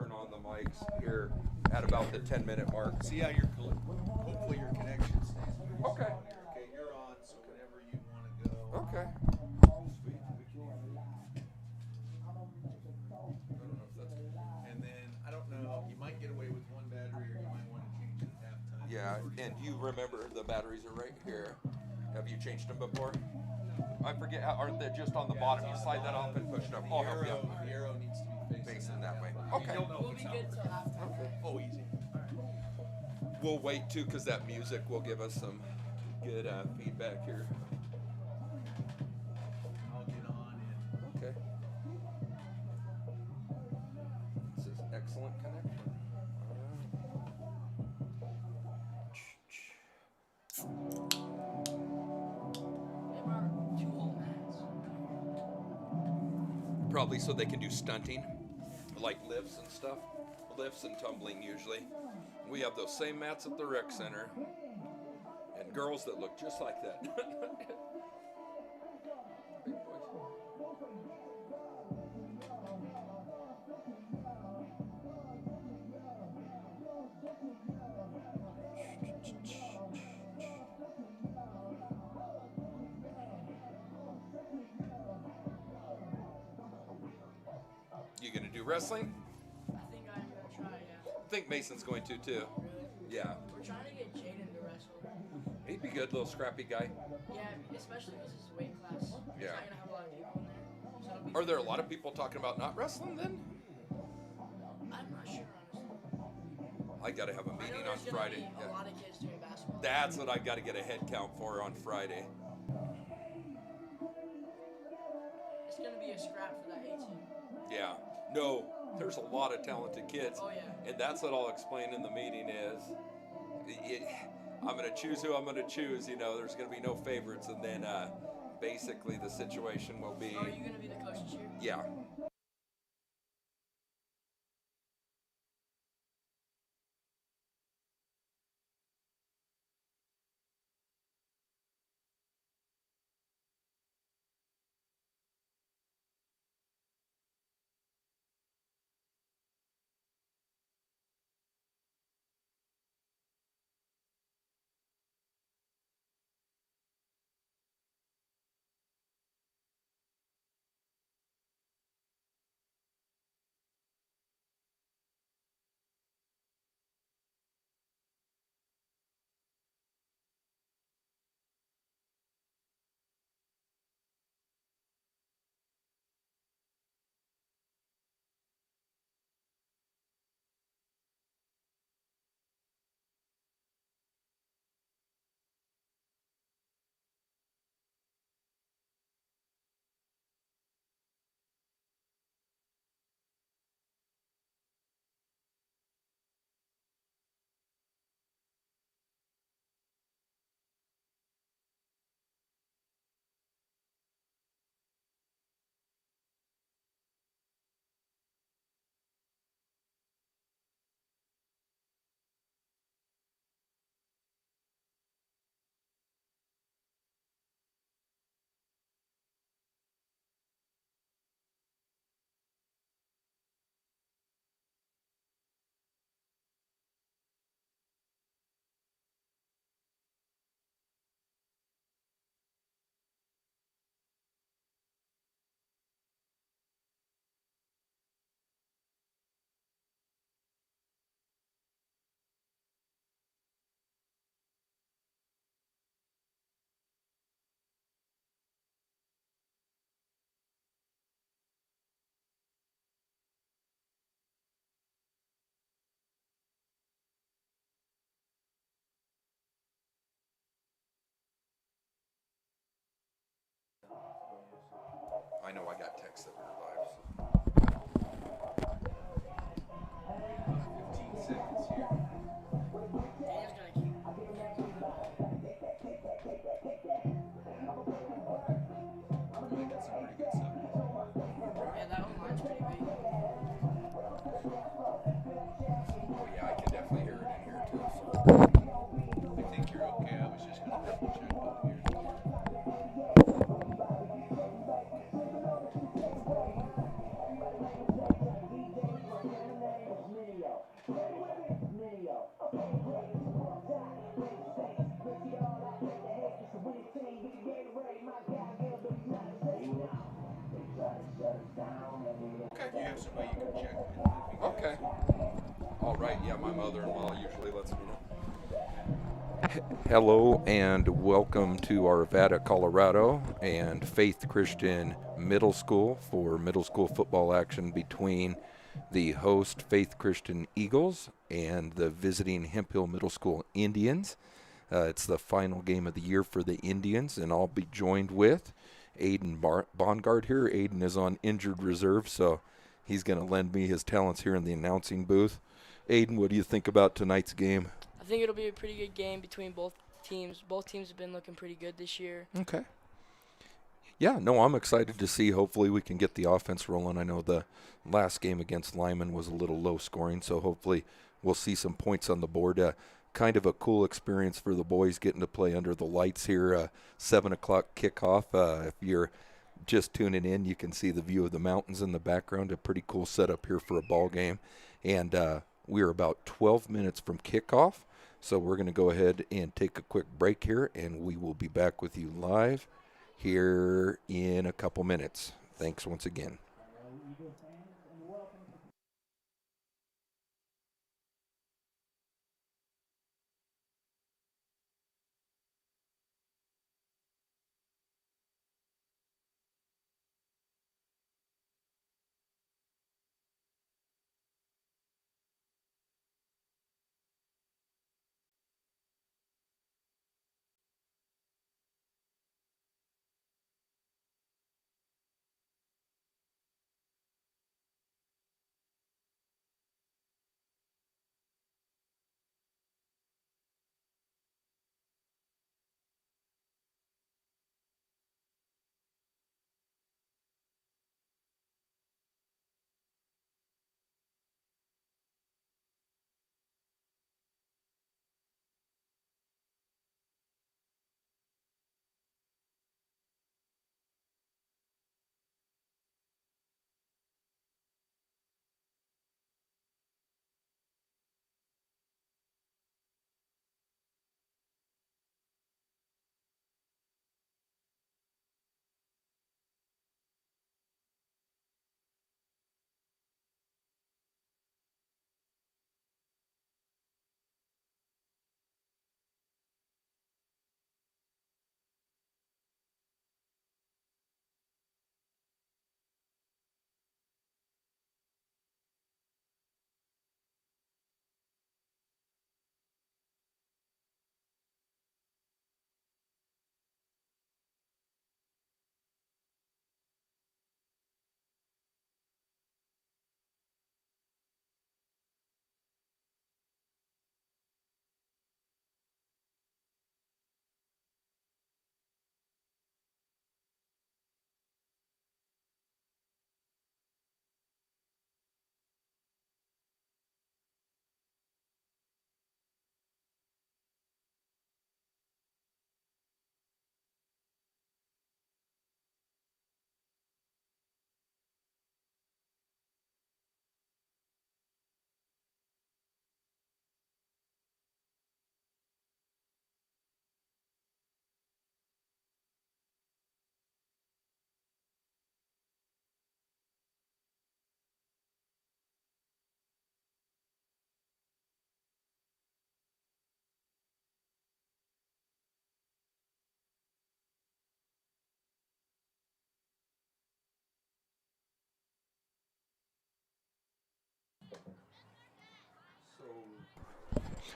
turn on the mics here at about the 10-minute mark. See how hopefully your connection stays good. Okay. Okay, you're on, so whenever you want to go. Okay. Sweet. I don't know if that's good. And then, I don't know, you might get away with one battery or you might want to change it at halftime. Yeah, and you remember the batteries are right here. Have you changed them before? I forget, aren't they just on the bottom? You slide that off and push it up. The arrow needs to be facing that way. Okay. We'll be good till halftime. Okay. Oh, easy. We'll wait too, because that music will give us some good feedback here. I'll get on in. Okay. This is excellent connection. They brought 2 whole mats. Probably so they can do stunting, like lifts and stuff. Lifts and tumbling usually. We have those same mats at the rec center, and girls that look just like that. Big boys. You gonna do wrestling? I think I'm gonna try, yeah. I think Mason's going to too. Really? Yeah. We're trying to get Jaden to wrestle. He'd be good, little scrappy guy. Yeah, especially because his weight class. Yeah. He's not gonna have a lot of people in there. So it'll be Are there a lot of people talking about not wrestling then? I'm not sure, honestly. I gotta have a I know meeting on there's gonna Friday. be Yeah. a lot of kids doing basketball. That's what I gotta get a head count for on Friday. It's gonna be a scrap for that 18. Yeah. No, there's a lot of talented kids. Oh, yeah. And that's what I'll explain in the meeting is, I'm going to choose who I'm going to choose. You know, there's going to be no favorites. And then basically the situation will be... Are you gonna be the coach this year? Yeah. I know I got texts that were live. So. 15 seconds here. Dan's gonna keep. Really got some pretty good stuff. Yeah, that one line's pretty big. Oh yeah, I can definitely hear it in here too. So. I think you're okay. I was just going to double check up here. somebody you can check with. That'd be good. Okay. All right. Yeah, my mother-in-law usually lets me know. Hello and welcome to Arvada, Colorado, and Faith Christian Middle School for middle school football action between the host Faith Christian Eagles and the visiting Hemphill Middle School Indians. It's the final game of the year for the Indians, and I'll be joined with Aiden Bongard here. Aiden is on injured reserve, so he's going to lend me his talents here in the announcing booth. Aiden, what do you think about tonight's game? I think it'll be a pretty good game between both teams. Both teams have been looking pretty good this year. Okay. Yeah, no, I'm excited to see. Hopefully we can get the offense rolling. I know the last game against Lyman was a little low scoring, so hopefully we'll see some points on the board. Kind of a cool experience for the boys getting to play under the lights here. 7 o'clock kickoff. If you're just tuning in, you can see the view of the mountains in the background. A pretty cool setup here for a ball game. And we're about 12 minutes from kickoff, so we're going to go ahead and take a quick break here, and we will be back with you live here in a couple minutes. Thanks once again.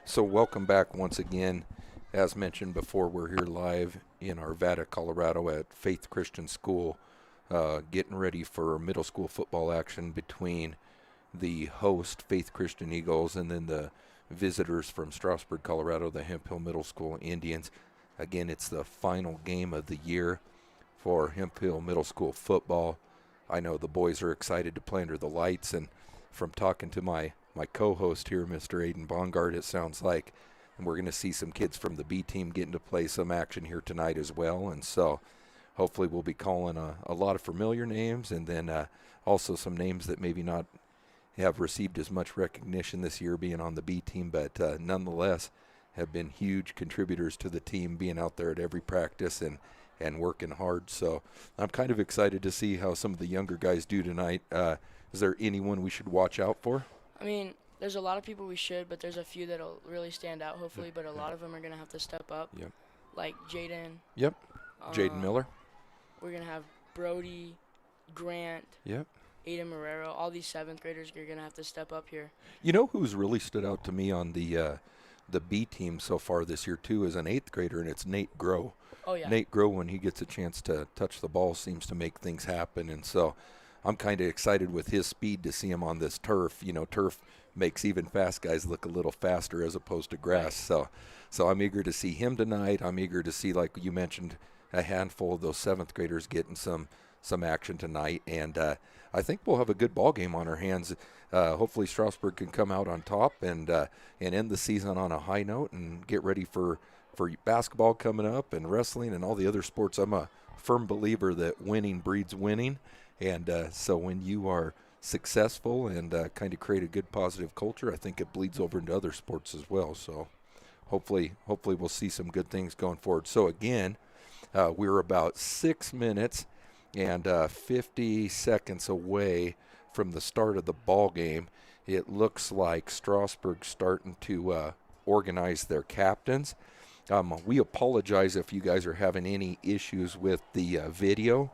So welcome back once again. As mentioned before, we're here live in Arvada, Colorado at Faith Christian School, getting ready for middle school football action between the host, Faith Christian Eagles, and then the visitors from Strasburg, Colorado, the Hemphill Middle School Indians. Again, it's the final game of the year for Hemphill Middle School football. I know the boys are excited to play under the lights, and from talking to my co-host here, Mr. Aiden Bongard, it sounds like and we're going to see some kids from the B team getting to play some action here tonight as well. And so hopefully we'll be calling a lot of familiar names, and then also some names that maybe not have received as much recognition this year being on the B team, but nonetheless have been huge contributors to the team, being out there at every practice and working hard. So I'm kind of excited to see how some of the younger guys do tonight. Is there anyone we should watch out for? I mean, there's a lot of people we should, but there's a few that'll really stand out, hopefully. But a lot of them are gonna have to step up, Yep. like Jaden. Yep. Jaden Miller. We're gonna have Brody, Grant, Yep. Aiden Marrero. All these 7th graders are gonna have to step up here. You know who's really stood out to me on the B team so far this year too is an 8th grader, and it's Nate Groh. Oh yeah. Nate Groh, when he gets a chance to touch the ball, seems to make things happen, and so I'm kind of excited with his speed to see him on this turf. You know, turf makes even fast guys look a little faster as opposed to grass. Right. So I'm eager to see him tonight. I'm eager to see, like you mentioned, a handful of those 7th graders getting some action tonight, and I think we'll have a good ball game on our hands. Hopefully Strasburg can come out on top and end the season on a high note and get ready for basketball coming up and wrestling and all the other sports. I'm a firm believer that winning breeds winning, and so when you are successful and kind of create a good positive culture, I think it bleeds over into other sports as well. So hopefully we'll see some good things going forward. So again, we're about 6 minutes and 50 seconds away from the start of the ball game. It looks like Strasburg's starting to organize their captains. We apologize if you guys are having any issues with the video.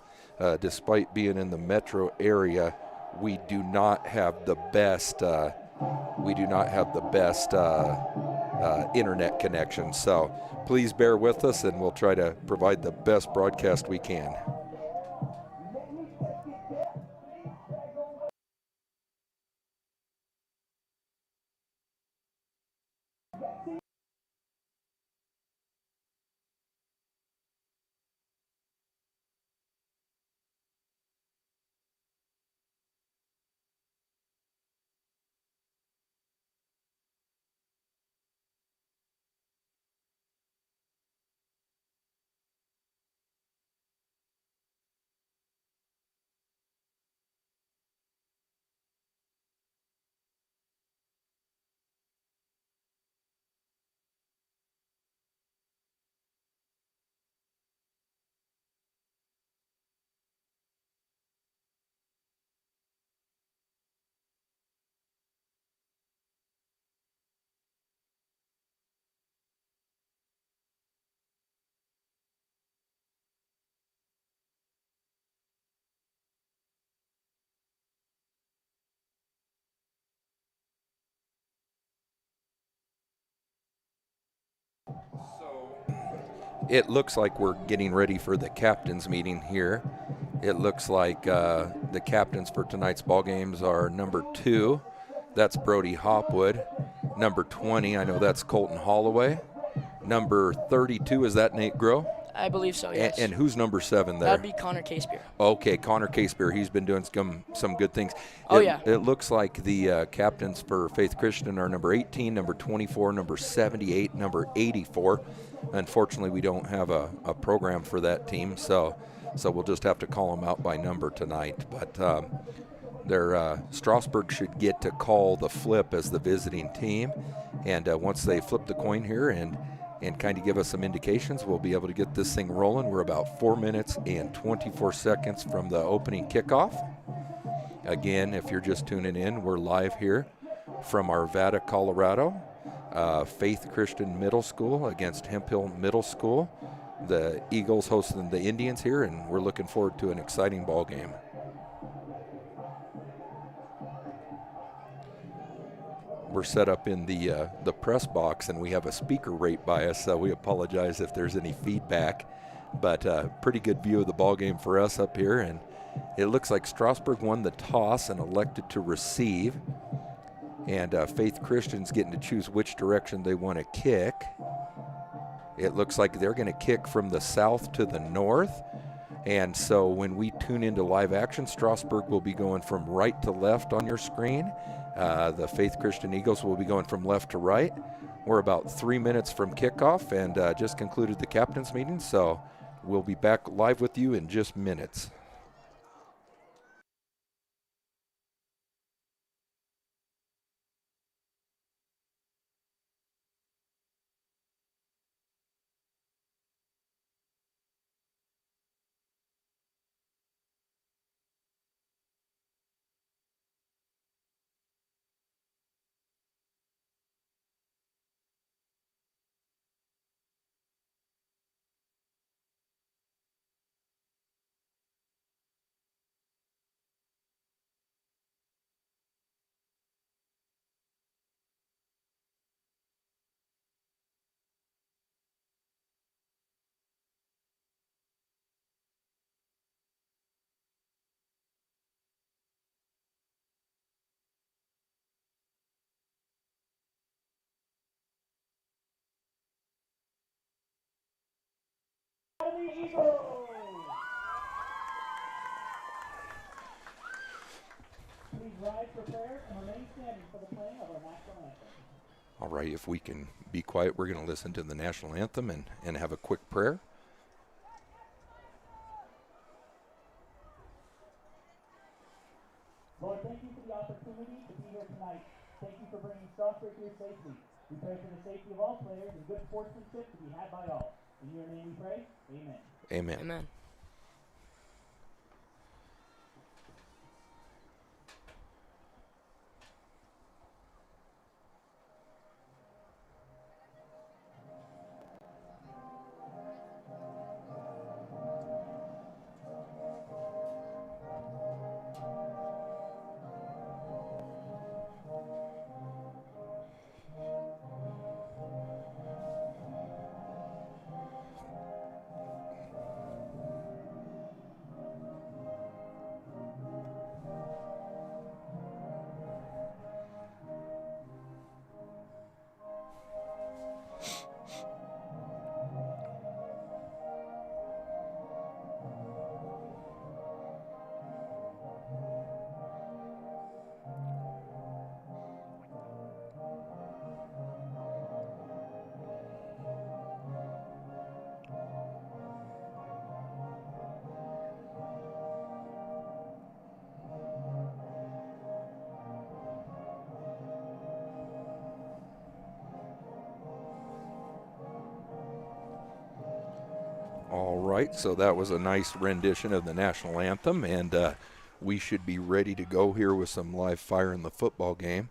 Despite being in the metro area, we do not have the best. Internet connection. So please bear with us, and we'll try to provide the best broadcast we can. It looks like we're getting ready for the captains meeting here. It looks like the captains for tonight's ball games are number 2. That's Brody Hopwood. Number 20, I know that's Colton Holloway. Number 32, is that Nate Groh? I believe so. Yes. And who's number 7 there? That'd be Connor Casebeer. Okay, Connor Casebeer. He's been doing some good things. Oh, yeah. It looks like the captains for Faith Christian are number 18, number 24, number 78, number 84. Unfortunately, we don't have a program for that team, so we'll just have to call them out by number tonight. But Strasburg should get to call the flip as the visiting team, and once they flip the coin here and kind of give us some indications, we'll be able to get this thing rolling. We're about 4 minutes and 24 seconds from the opening kickoff. Again, if you're just tuning in, we're live here from Arvada, Colorado. Faith Christian Middle School against Hemphill Middle School. The Eagles hosting the Indians here, and we're looking forward to an exciting ball game. We're set up in the press box, and we have a speaker right by us, so we apologize if there's any feedback. But pretty good view of the ball game for us up here, and it looks like Strasburg won the toss and elected to receive. And Faith Christian's getting to choose which direction they want to kick. It looks like they're going to kick from the south to the north. And so when we tune into live action, Strasburg will be going from right to left on your screen. The Faith Christian Eagles will be going from left to right. We're about 3 minutes from kickoff and just concluded the captain's meeting. So we'll be back live with you in just minutes. and the Eagles. Please rise for prayer and remain standing for the playing of our national anthem. All right, if we can be quiet, we're going to listen to the national anthem and have a quick prayer. Lord, thank you for the opportunity to be here tonight. Thank you for bringing Strasburg here safely. We pray for the safety of all players and good sportsmanship to be had by all. In your name we pray. Amen. Amen. Amen. All right, so that was a nice rendition of the national anthem, and we should be ready to go here with some live fire in the football game.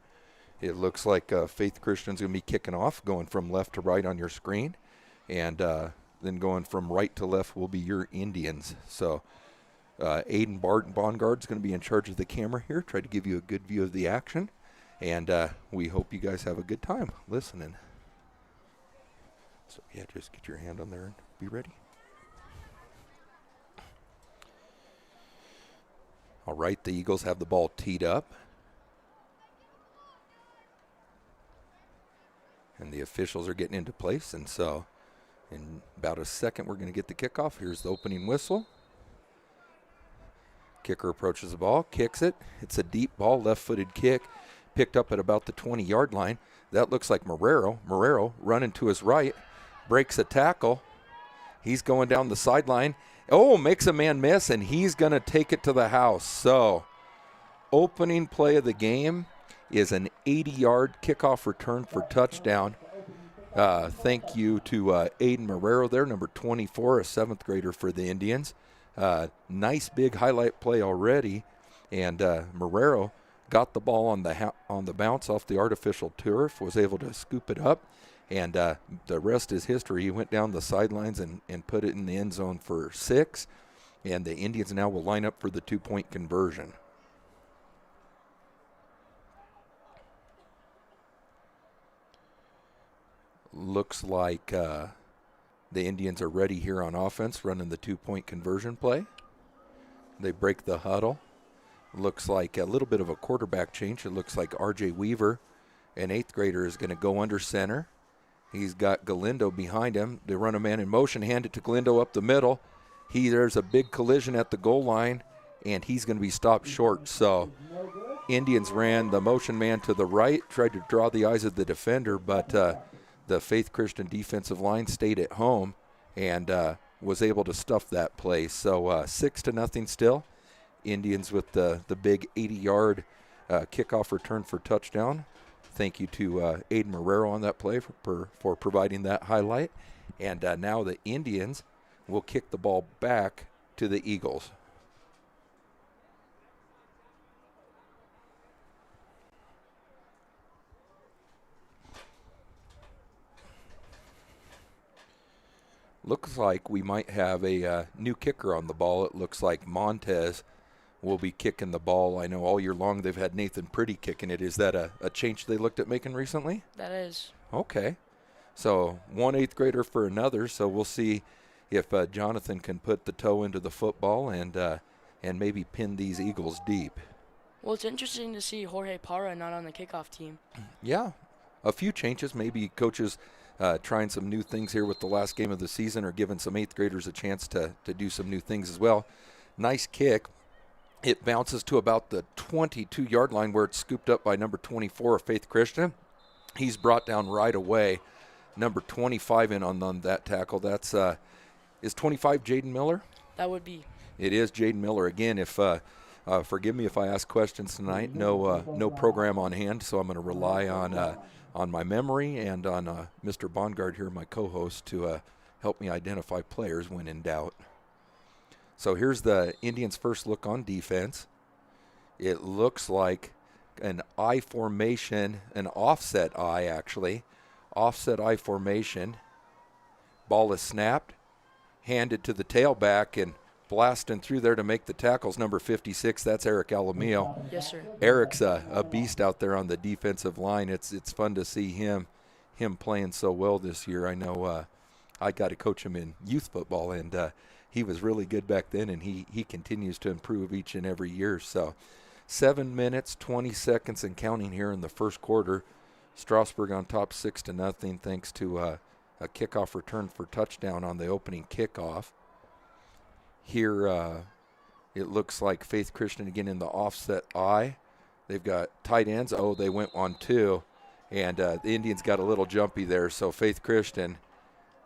It looks like Faith Christian's going to be kicking off, going from left to right on your screen, and then going from right to left will be your Indians. So Aiden Bongard's going to be in charge of the camera here, try to give you a good view of the action, and we hope you guys have a good time listening. So yeah, just get your hand on there and be ready. All right, the Eagles have the ball teed up. And the officials are getting into place. And so in about a second, we're going to get the kickoff. Here's the opening whistle. Kicker approaches the ball, kicks it. It's a deep ball, left-footed kick, picked up at about the 20-yard line. That looks like Marrero. Marrero running to his right, breaks a tackle. He's going down the sideline. Oh, makes a man miss, and he's going to take it to the house. So, opening play of the game is an 80-yard kickoff return for touchdown. Thank you to Aiden Marrero there, number 24, a 7th grader for the Indians. Nice big highlight play already, and Marrero got the ball on the bounce off the artificial turf, was able to scoop it up. And the rest is history. He went down the sidelines and put it in the end zone for 6. And the Indians now will line up for the 2-point conversion. Looks like the Indians are ready here on offense, running the 2-point conversion play. They break the huddle. Looks like a little bit of a quarterback change. It looks like R.J. Weaver, an 8th grader, is going to go under center. He's got Galindo behind him. They run a man in motion, hand it to Galindo up the middle. There's a big collision at the goal line, and he's going to be stopped short. So Indians ran the motion man to the right, tried to draw the eyes of the defender, but the Faith Christian defensive line stayed at home and was able to stuff that play. So 6-0 still. Indians with the big 80-yard kickoff return for touchdown. Thank you to Aiden Marrero on that play for providing that highlight. And now the Indians will kick the ball back to the Eagles. Looks like we might have a new kicker on the ball. It looks like Montez will be kicking the ball. I know all year long they've had Nathan Pretty kicking it. Is that a change they looked at making recently? That is. Okay. So one 8th grader for another. So we'll see if Jonathan can put the toe into the football and maybe pin these Eagles deep. Well, it's interesting to see Jorge Parra not on the kickoff team. Yeah. A few changes. Maybe coaches trying some new things here with the last game of the season, or giving some 8th graders a chance to do some new things as well. Nice kick. It bounces to about the 22-yard line where it's scooped up by number 24 of Faith Christian. He's brought down right away. Number 25 in on that tackle. That's is 25 Jaden Miller? That would be. It is Jaden Miller. Again, if forgive me if I ask questions tonight. No program on hand, so I'm going to rely on my memory and on Mr. Bongard here, my co-host, to help me identify players when in doubt. So here's the Indians' first look on defense. It looks like an I formation, an offset I actually. Offset I formation. Ball is snapped, handed to the tailback, and blasting through there to make the tackles. Number 56, that's Eric Alamillo. Yes, sir. Eric's a beast out there on the defensive line. It's fun to see him playing so well this year. I know I got to coach him in youth football, and he was really good back then, and he continues to improve each and every year. So 7 minutes, 20 seconds and counting here in the first quarter. Strasburg on top 6-0 thanks to a kickoff return for touchdown on the opening kickoff. Here it looks like Faith Christian again in the offset I. They've got tight ends. Oh, they went on 2. And the Indians got a little jumpy there, so Faith Christian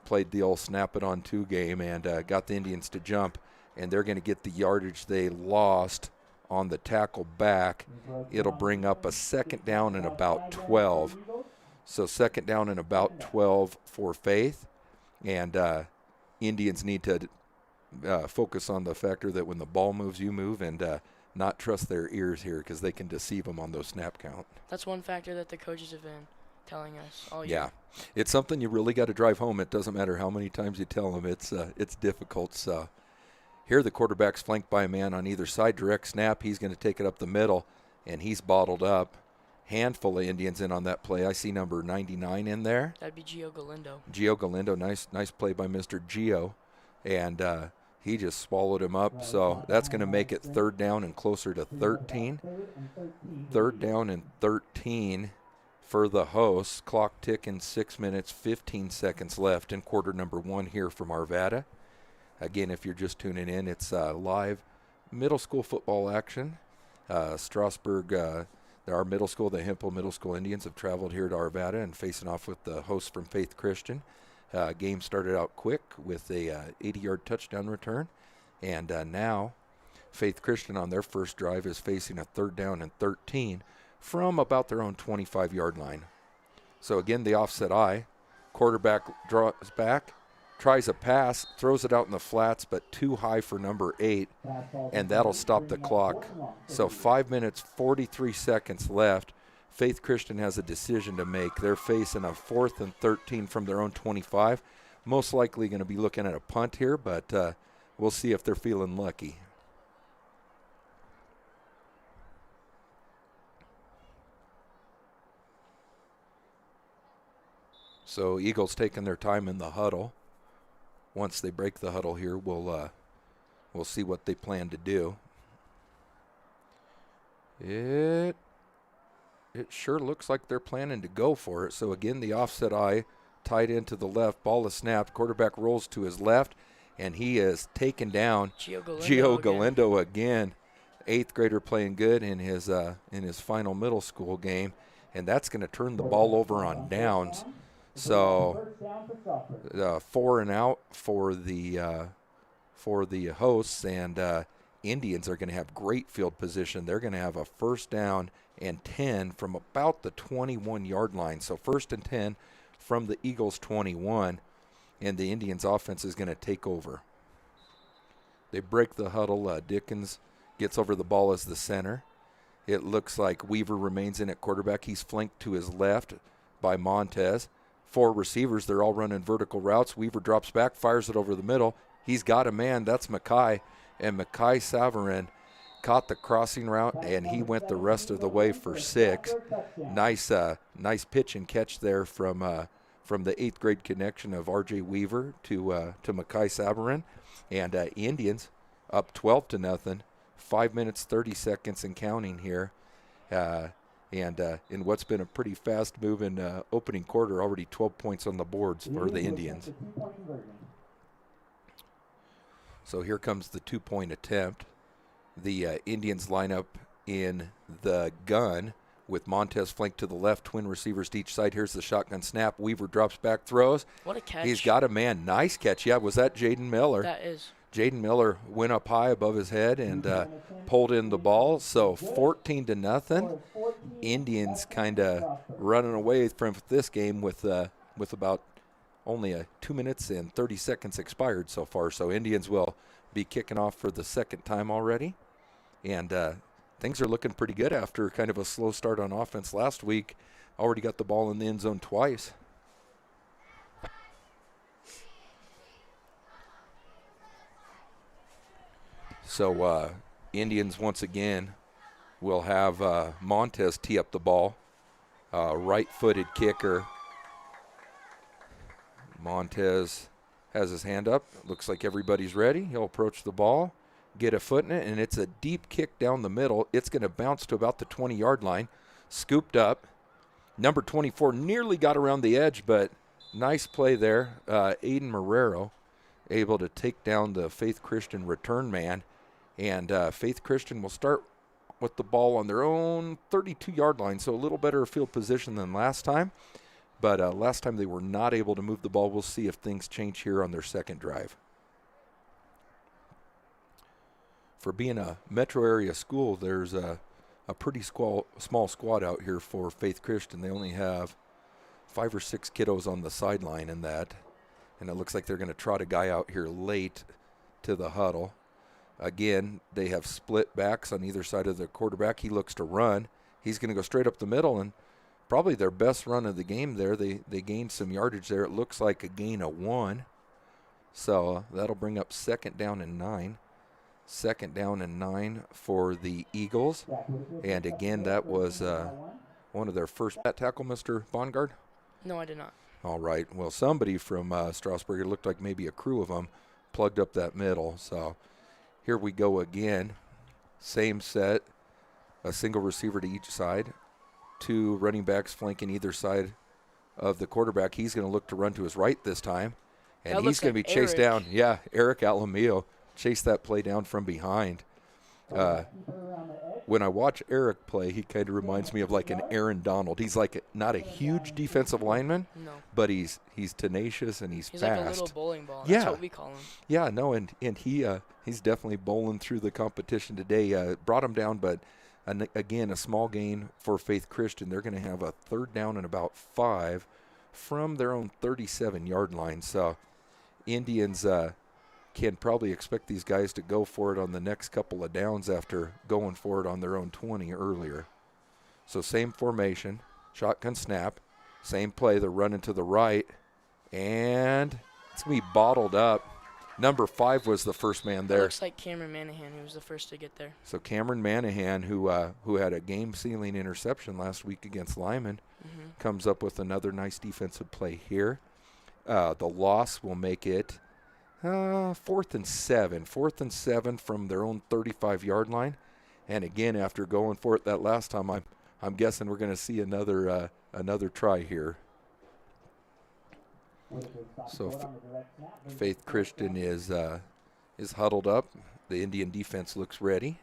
played the old snap it on 2 game and got the Indians to jump, and they're going to get the yardage they lost on the tackle back. It'll bring up a 2nd down and about 12. So 2nd down and about 12 for Faith, and Indians need to focus on the factor that when the ball moves, you move, and not trust their ears here because they can deceive them on those snap count. That's one factor that the coaches have been telling us all year. Yeah, it's something you really got to drive home. It doesn't matter how many times you tell them. It's difficult. So here the quarterback's flanked by a man on either side. Direct snap. He's going to take it up the middle, and he's bottled up. Handful of Indians in on that play. I see number 99 in there. That'd be Gio Galindo. Gio Galindo. Nice play by Mr. Gio, and he just swallowed him up. So that's going to make it 3rd down and closer to 13. 3rd down and 13 for the hosts. Clock ticking, 6 minutes, 15 seconds left in quarter number 1 here from Arvada. Again, if you're just tuning in, it's live middle school football action. Strasburg, our middle school, the Hempel Middle School Indians, have traveled here to Arvada and facing off with the hosts from Faith Christian. Game started out quick with a 80-yard touchdown return, and now Faith Christian on their first drive is facing a 3rd down and 13 from about their own 25-yard line. So again, the offset I. Quarterback draws back, tries a pass, throws it out in the flats, but too high for number 8, and that'll stop the clock. So 5 minutes, 43 seconds left. Faith Christian has a decision to make. They're facing a 4th and 13 from their own 25. Most likely going to be looking at a punt here, but we'll see if they're feeling lucky. So Eagles taking their time in the huddle. Once they break the huddle here, we'll see what they plan to do. It sure looks like they're planning to go for it. So again, the offset I, tight end to the left, ball is snapped, quarterback rolls to his left, and he is taken down. Gio Galindo again. 8th grader playing good in his final middle school game, and that's going to turn the ball over on downs. So 4 and out for the hosts, and Indians are going to have great field position. They're going to have a 1st down and 10 from about the 21-yard line. So 1st and 10 from the Eagles' 21, and the Indians' offense is going to take over. They break the huddle. Dickens gets over the ball as the center. It looks like Weaver remains in at quarterback. He's flanked to his left by Montez. 4 receivers, they're all running vertical routes. Weaver drops back, fires it over the middle. He's got a man. That's Mackay. And Mackay Savarin caught the crossing route, and he went the rest of the way for 6. Nice pitch and catch there from the 8th grade connection of R.J. Weaver to Mackay Savarin. And Indians up 12-0. 5 minutes, 30 seconds and counting here. And in what's been a pretty fast-moving opening quarter, already 12 points on the boards for the Indians. So here comes the two-point attempt. The Indians line up in the gun with Montez flanked to the left, twin receivers to each side. Here's the shotgun snap. Weaver drops back, throws. What a catch. He's got a man. Nice catch. Yeah, was that Jaden Miller? That is. Jaden Miller went up high above his head and pulled in the ball. So 14-0. Indians kind of running away from this game with about only 2 minutes and 30 seconds expired so far. So Indians will be kicking off for the second time already. And things are looking pretty good after kind of a slow start on offense last week. Already got the ball in the end zone twice. So Indians once again will have Montez tee up the ball. Right-footed kicker. Montez has his hand up. Looks like everybody's ready. He'll approach the ball, get a foot in it, and it's a deep kick down the middle. It's going to bounce to about the 20-yard line. Scooped up. Number 24 nearly got around the edge, but nice play there. Aiden Marrero able to take down the Faith Christian return man. And Faith Christian will start with the ball on their own 32-yard line, so a little better field position than last time. But last time they were not able to move the ball. We'll see if things change here on their second drive. For being a metro area school, there's a pretty small squad out here for Faith Christian. They only have 5 or 6 kiddos on the sideline in that. And it looks like they're going to trot a guy out here late to the huddle. Again, they have split backs on either side of the quarterback. He looks to run. He's going to go straight up the middle, and probably their best run of the game there. They gained some yardage there. It looks like a gain of 1. So that'll bring up second down and 9. Second down and 9 for the Eagles. And again, that was one of their first tackle, Mr. Bongard? No, I did not. All right. Well, somebody from Strasburg, it looked like maybe a crew of them, plugged up that middle. So here we go again. Same set, a single receiver to each side. 2 running backs flanking either side of the quarterback. He's going to look to run to his right this time. And he's going to be chased down. Yeah, Eric Alamillo chased that play down from behind. When I watch Eric play, he kind of reminds me of like an Aaron Donald. He's like not a huge defensive lineman, but he's tenacious and he's fast. Like a little bowling ball. That's what we call him. Yeah, no, and he's definitely bowling through the competition today. Brought him down, but again, a small gain for Faith Christian. They're going to have a third down and about 5 from their own 37-yard line. So Indians can probably expect these guys to go for it on the next couple of downs after going for it on their own 20 earlier. So same formation, shotgun snap, same play. They're running to the right, and it's going to be bottled up. Number 5 was the first man there. It looks like Cameron Manahan, who was the first to get there. So Cameron Manahan, who had a game-sealing interception last week against Lyman, comes up with another nice defensive play here. The loss will make it 4th and 7. 4th and 7 from their own 35-yard line. And again, after going for it that last time, I'm guessing we're going to see another try here. So Faith Christian is huddled up. The Indian defense looks ready.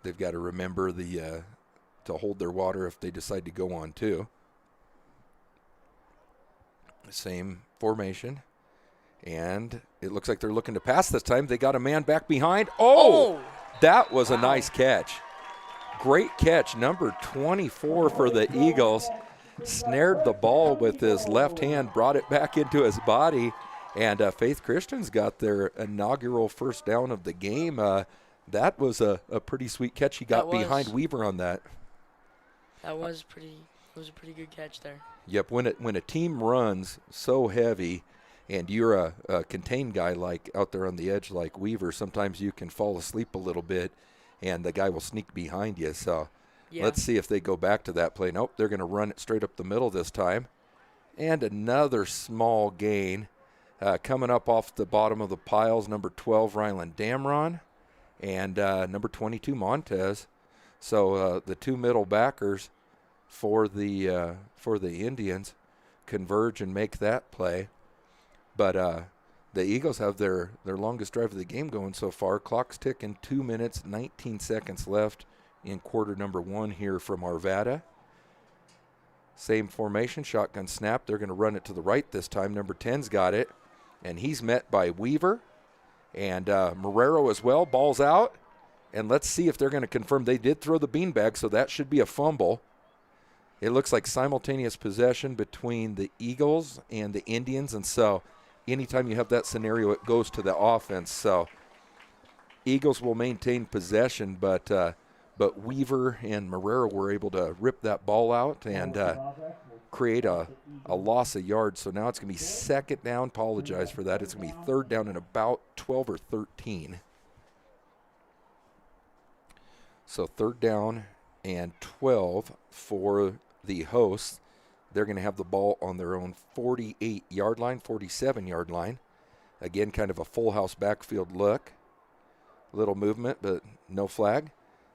They've got to remember to hold their water if they decide to go on too. Same formation. And it looks like they're looking to pass this time. They got a man back behind. Oh! That was a nice catch. Great catch. Number 24 for the Eagles. Snared the ball with his left hand, brought it back into his body, and Faith Christian's got their inaugural first down of the game. That was a pretty sweet catch. He got behind Weaver on that. That was a pretty good catch there. Yep, when a team runs so heavy and you're a contained guy like out there on the edge like Weaver, sometimes you can fall asleep a little bit and the guy will sneak behind you. So let's see if they go back to that play. Nope, they're going to run it straight up the middle this time. And another small gain coming up off the bottom of the piles, number 12, Rylan Damron, and number 22, Montez. So the two middle backers for the Indians converge and make that play. But the Eagles have their longest drive of the game going so far. Clock's ticking, 2 minutes, 19 seconds left in quarter number 1 here from Arvada. Same formation, shotgun snap. They're going to run it to the right this time. Number 10's got it, and he's met by Weaver and Marrero as well. Ball's out, and let's see if they're going to confirm. They did throw the beanbag, so that should be a fumble. It looks like simultaneous possession between the Eagles and the Indians, and so anytime you have that scenario, it goes to the offense. So Eagles will maintain possession, but Weaver and Marrero were able to rip that ball out and create a loss of yards. So now it's going to be second down. Apologize for that. It's going to be third down and about 12 or 13. So third down and 12 for the hosts. They're going to have the ball on their own 48-yard line, 47-yard line. Again, kind of a full house backfield look. Little movement, but no flag.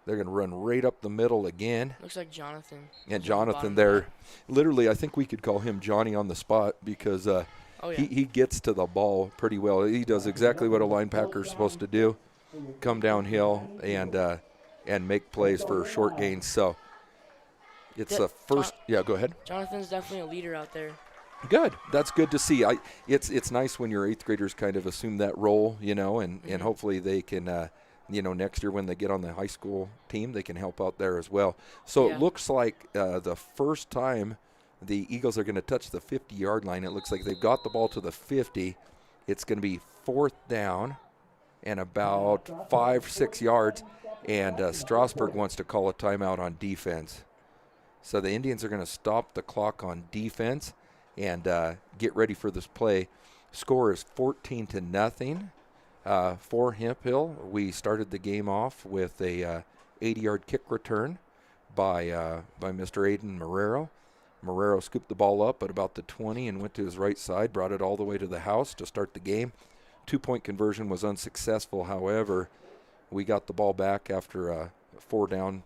They're going to run right up the middle again. Looks like Jonathan. And Jonathan there, literally, I think we could call him Johnny on the spot because he gets to the ball pretty well. He does exactly what a linebacker is supposed to do, come downhill and make plays for short gains. So it's the first. Yeah, go ahead. Jonathan's definitely a leader out there. Good. That's good to see. It's nice when your eighth graders kind of assume that role, and hopefully they can, next year when they get on the high school team, they can help out there as well. So It looks like the first time the Eagles are going to touch the 50-yard line, it looks like they've got the ball to the 50. It's going to be fourth down and about 5-6 yards, and Strasburg wants to call a timeout on defense. So the Indians are going to stop the clock on defense and get ready for this play. Score is 14-0 for Hemphill. We started the game off with a 80-yard kick return by Mr. Aiden Marrero. Marrero scooped the ball up at about the 20 and went to his right side, brought it all the way to the house to start the game. 2-point conversion was unsuccessful. However, we got the ball back after a 4-down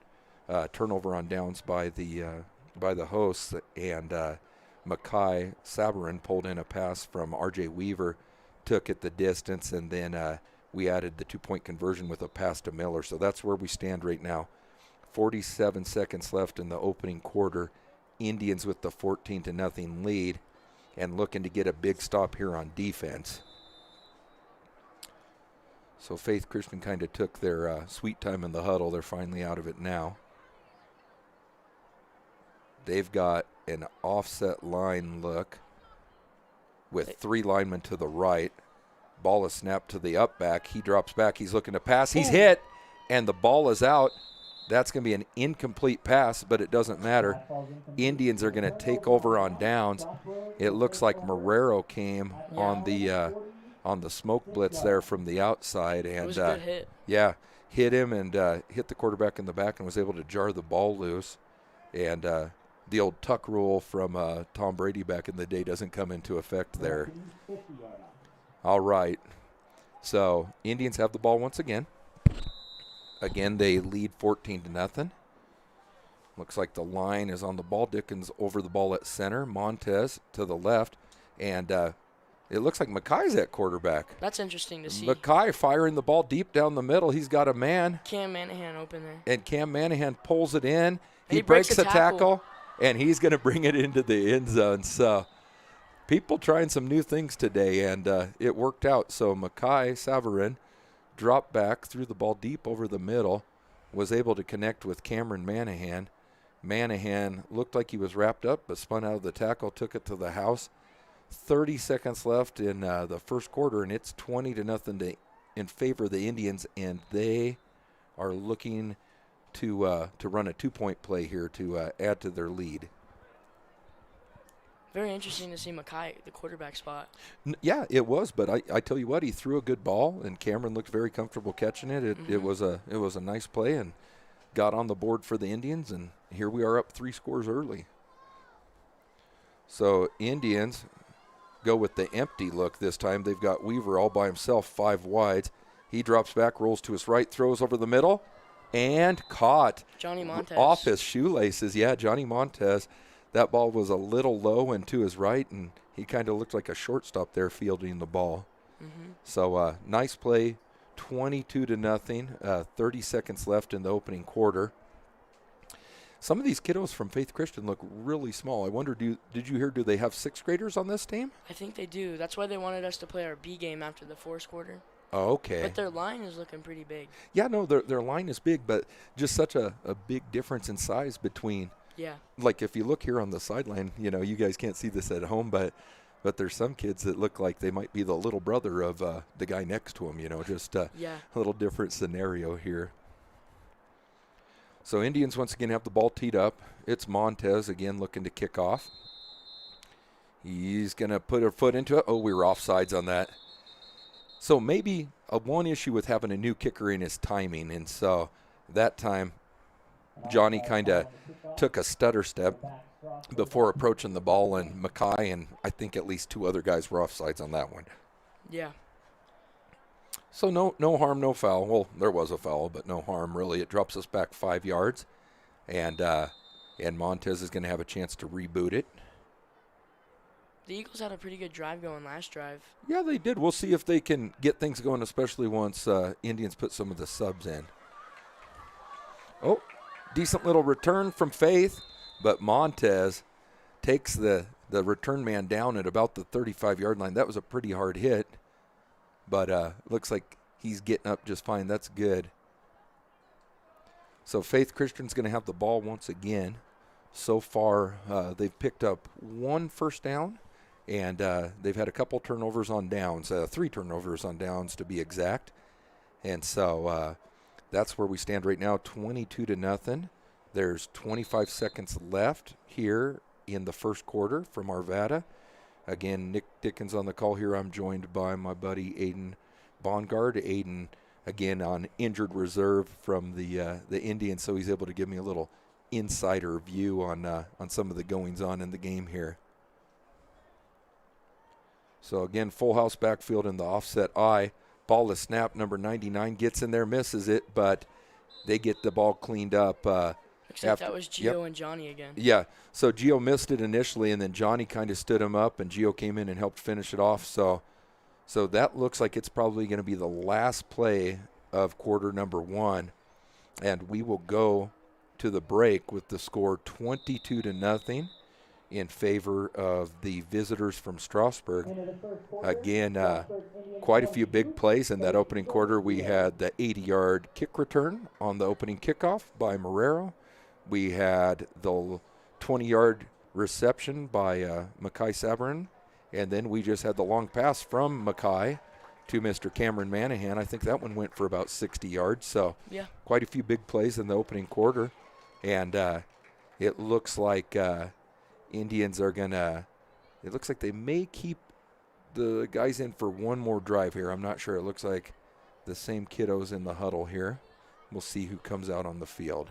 turnover on downs by the hosts, and Mackay Sabarin pulled in a pass from R.J. Weaver, took it the distance, and then we added the 2-point conversion with a pass to Miller. So that's where we stand right now. 47 seconds left in the opening quarter. Indians with the 14-0 lead and looking to get a big stop here on defense. So Faith Christian kind of took their sweet time in the huddle. They're finally out of it now. They've got an offset line look with 3 linemen to the right. Ball is snapped to the up back. He drops back. He's looking to pass. He's hit, and the ball is out. That's going to be an incomplete pass, but it doesn't matter. Indians are going to take over on downs. It looks like Marrero came on the smoke blitz there from the outside, and it was a good hit. Yeah, hit him and hit the quarterback in the back and was able to jar the ball loose. And the old tuck rule from Tom Brady back in the day doesn't come into effect there. All right. So Indians have the ball once again. Again, they lead 14-0. Looks like the line is on the ball. Dickens over the ball at center. Montez to the left. And it looks like Mackay's at quarterback. That's interesting to see. Mackay firing the ball deep down the middle. He's got a man. Cam Manahan open there. And Cam Manahan pulls it in. He breaks the tackle. And he's going to bring it into the end zone. So people trying some new things today, and it worked out. So Mackay Savarin dropped back, threw the ball deep over the middle, was able to connect with Cameron Manahan. Manahan looked like he was wrapped up, but spun out of the tackle, took it to the house. 30 seconds left in the first quarter, and it's 20-0 in favor of the Indians, and they are looking to run a 2-point play here to add to their lead. Very interesting to see Mackay, the quarterback spot. Yeah, it was, but I tell you what, he threw a good ball, and Cameron looked very comfortable catching it. It was a nice play and got on the board for the Indians, and here we are up 3 scores early. So Indians go with the empty look this time. They've got Weaver all by himself, 5 wides. He drops back, rolls to his right, throws over the middle. and caught Johnny Montez. off his shoelaces. Yeah, Johnny Montez. That ball was a little low and to his right, and he kind of looked like a shortstop there fielding the ball. Mm-hmm. So nice play, 22-0, 30 seconds left in the opening quarter. Some of these kiddos from Faith Christian look really small. I wonder, did you hear, do they have 6th graders on this team? I think they do. That's why they wanted us to play our B game after the fourth quarter. Oh, okay. But their line is looking pretty big. Yeah, no, their line is big, but just such a big difference in size between. Yeah. Like if you look here on the sideline, you guys can't see this at home, but there's some kids that look like they might be the little brother of the guy next to him, just Yeah. a little different scenario here. So Indians once again have the ball teed up. It's Montez again looking to kick off. He's going to put a foot into it. Oh, we were offsides on that. So maybe one issue with having a new kicker in is timing. And so that time Johnny kind of took a stutter step before approaching the ball, and Mackay and I think at least 2 other guys were offsides on that one. Yeah. So no harm, no foul. Well, there was a foul, but no harm really. It drops us back 5 yards, and Montez is going to have a chance to reboot it. The Eagles had a pretty good drive going last drive. Yeah, they did. We'll see if they can get things going, especially once Indians put some of the subs in. Oh, decent little return from Faith, but Montez takes the return man down at about the 35-yard line. That was a pretty hard hit, but looks like he's getting up just fine. That's good. So Faith Christian's going to have the ball once again. So far, they've picked up 1 first down, and they've had a couple turnovers on downs, 3 turnovers on downs to be exact. And so that's where we stand right now, 22-0. There's 25 seconds left here in the first quarter from Arvada. Again, Nick Dickens on the call here. I'm joined by my buddy Aiden Bongard. Aiden, again, on injured reserve from the Indians, so he's able to give me a little insider view on some of the goings-on in the game here. So, again, full house backfield in the offset I. Ball is snapped. Number 99 gets in there, misses it, but they get the ball cleaned up. Except that was Gio and Johnny again. Yeah, so Gio missed it initially, and then Johnny kind of stood him up, and Gio came in and helped finish it off. So that looks like it's probably going to be the last play of quarter number 1, and we will go to the break with the score 22-0 in favor of the visitors from Strasburg. Again, quite a few big plays in that opening quarter. We had the 80-yard kick return on the opening kickoff by Marrero. We had the 20-yard reception by Mackay Sabarin, and then we just had the long pass from Mackay to Mr. Cameron Manahan. I think that one went for about 60 yards, so yeah, quite a few big plays in the opening quarter. And it looks like Indians are going to – it looks like they may keep the guys in for one more drive here. I'm not sure. It looks like the same kiddos in the huddle here. We'll see who comes out on the field.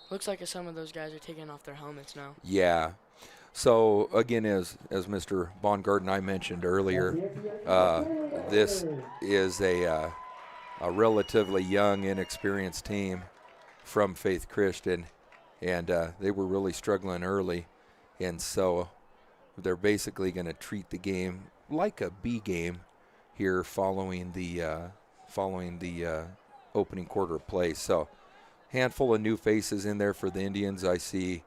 Looks like some of those guys are taking off their helmets now. Yeah. So, again, as Mr. Bongard and I mentioned earlier, this is a relatively young, inexperienced team from Faith Christian, and they were really struggling early. And so they're basically going to treat the game like a B game here following the opening quarter play. So, handful of new faces in there for the Indians. I see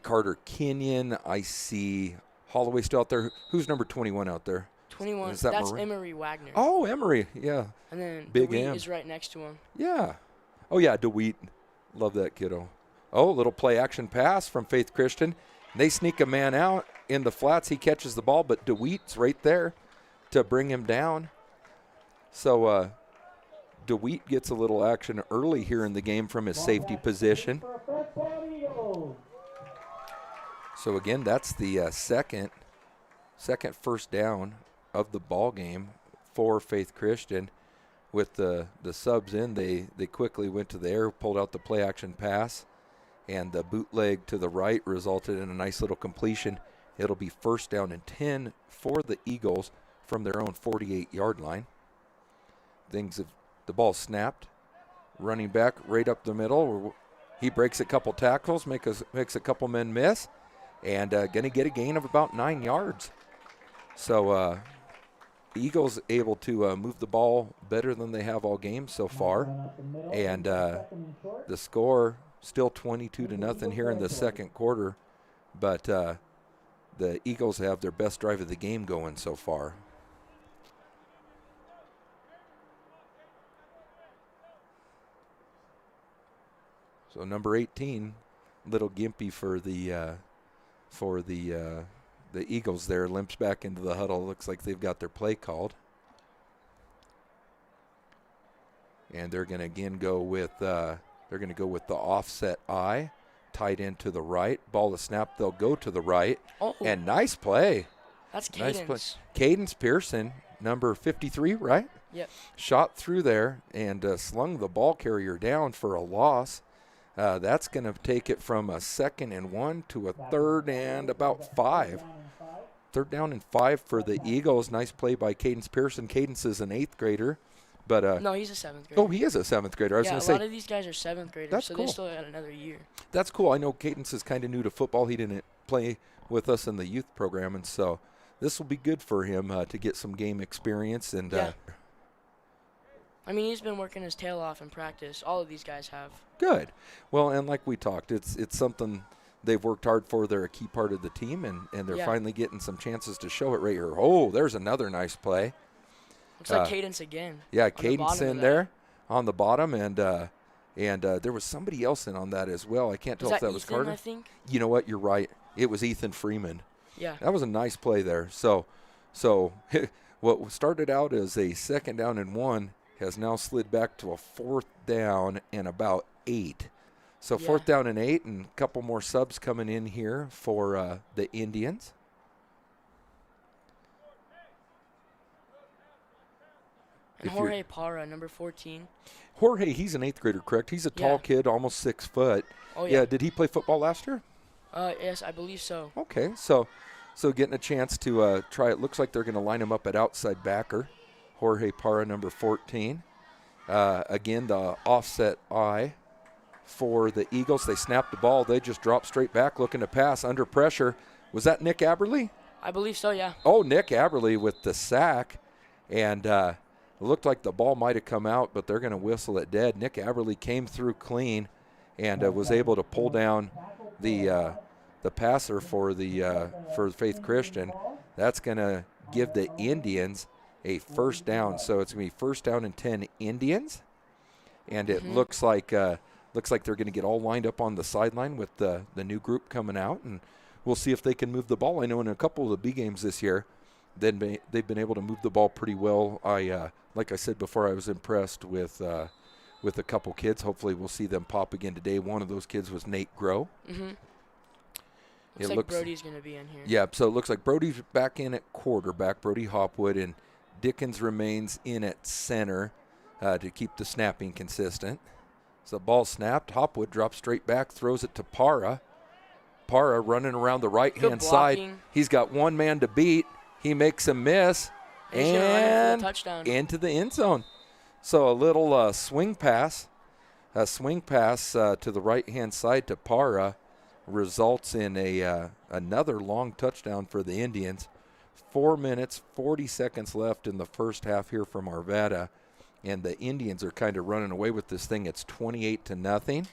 Carter Kenyon. I see Holloway still out there. Who's number 21 out there? 21. Is that that's Marie? Emery Wagner. Oh, Emery. Yeah. And then Big DeWeet M is right next to him. Yeah. Oh, yeah, DeWeet. Love that kiddo. Oh, little play action pass from Faith Christian. They sneak a man out in the flats. He catches the ball, but DeWeet's right there to bring him down. So DeWeet gets a little action early here in the game from his safety position. So, again, that's the second first down of the ball game for Faith Christian. With the subs in, they quickly went to the air, pulled out the play-action pass, and the bootleg to the right resulted in a nice little completion It'll be 1st down and 10 for the Eagles from their own 48-yard line. The ball snapped. Running back right up the middle. He breaks a couple tackles, makes a couple men miss, and going to get a gain of about 9 yards. So the Eagles able to move the ball better than they have all game so far. And the score still 22-0 here in the second quarter. But the Eagles have their best drive of the game going so far. So number 18, little gimpy for the Eagles there, limps back into the huddle. Looks like they've got their play called. And they're going to again go with the offset I, tight end to the right. Ball to snap, they'll go to the right. Oh. And nice play. That's Nice play. Cadence. Cadence Pearson, number 53, right? Yep. Shot through there and slung the ball carrier down for a loss. That's going to take it from a 2nd and 1 to a 3rd and about 5. 3rd down and 5 for the Eagles. Nice play by Cadence Pearson. Cadence is an 8th grader. But No, he's a 7th grader. oh, he is a 7th grader. I was Yeah, going a to say. lot of these guys are 7th graders, That's so cool. they still got another year. That's cool. I know Cadence is kind of new to football. He didn't play with us in the youth program, and so this will be good for him to get some game experience. And Yeah. I mean, he's been working his tail off in practice. All of these guys have. good. Well, and like we talked, it's something they've worked hard for. They're a key part of the team, and they're Yeah. finally getting some chances to show it right here. Oh, there's another nice play. Looks like Cadence again. Yeah, on the Cadence bottom in of there on the bottom, and there was somebody else in on that as well. I can't tell if that was Ethan, Carter. I think? You know what? You're right. It was Ethan Freeman. Yeah. That was a nice play there. So what started out as a 2nd down and 1 has now slid back to a 4th down and about 8. So Yeah. 4th down and 8, and a couple more subs coming in here for the Indians. And If you're- Jorge Parra, number 14. Jorge, he's an 8th grader, correct? He's a tall Yeah. kid, almost 6 foot. Oh, yeah. Did he play football last year? Yes, I believe so. Okay, so getting a chance to try it. Looks like they're going to line him up at outside backer. Jorge Parra, number 14. Again, the offset I for the Eagles. They snapped the ball. They just dropped straight back looking to pass under pressure. Was that Nick Aberly? I believe so, yeah. Oh, Nick Aberly with the sack. And it looked like the ball might have come out, but they're going to whistle it dead. Nick Aberly came through clean and was able to pull down the passer for Faith Christian. That's going to give the Indians a 1st down. So it's going to be 1st down and 10 Indians. And it looks like they're going to get all lined up on the sideline with the new group coming out, and we'll see if they can move the ball. I know in a couple of the B games this year, they've been able to move the ball pretty well. Like I said before, I was impressed with a couple kids. Hopefully we'll see them pop again today. One of those kids was Nate Groh. Mm-hmm. It Looks like looks- Brody's going to be in here. Yeah, so it looks like Brody's back in at quarterback, Brody Hopwood, and Dickens remains in at center to keep the snapping consistent. So the ball snapped. Hopwood drops straight back, throws it to Parra. Parra running around the right-hand side. blocking. He's got one man to beat. He makes a miss, And he's gonna run in for and the touchdown. into the end zone. So a little swing pass to the right-hand side to Parra results in another long touchdown for the Indians. 4 minutes, 40 seconds left in the first half here from Arvada, and the Indians are kind of running away with this thing. It's 28-0,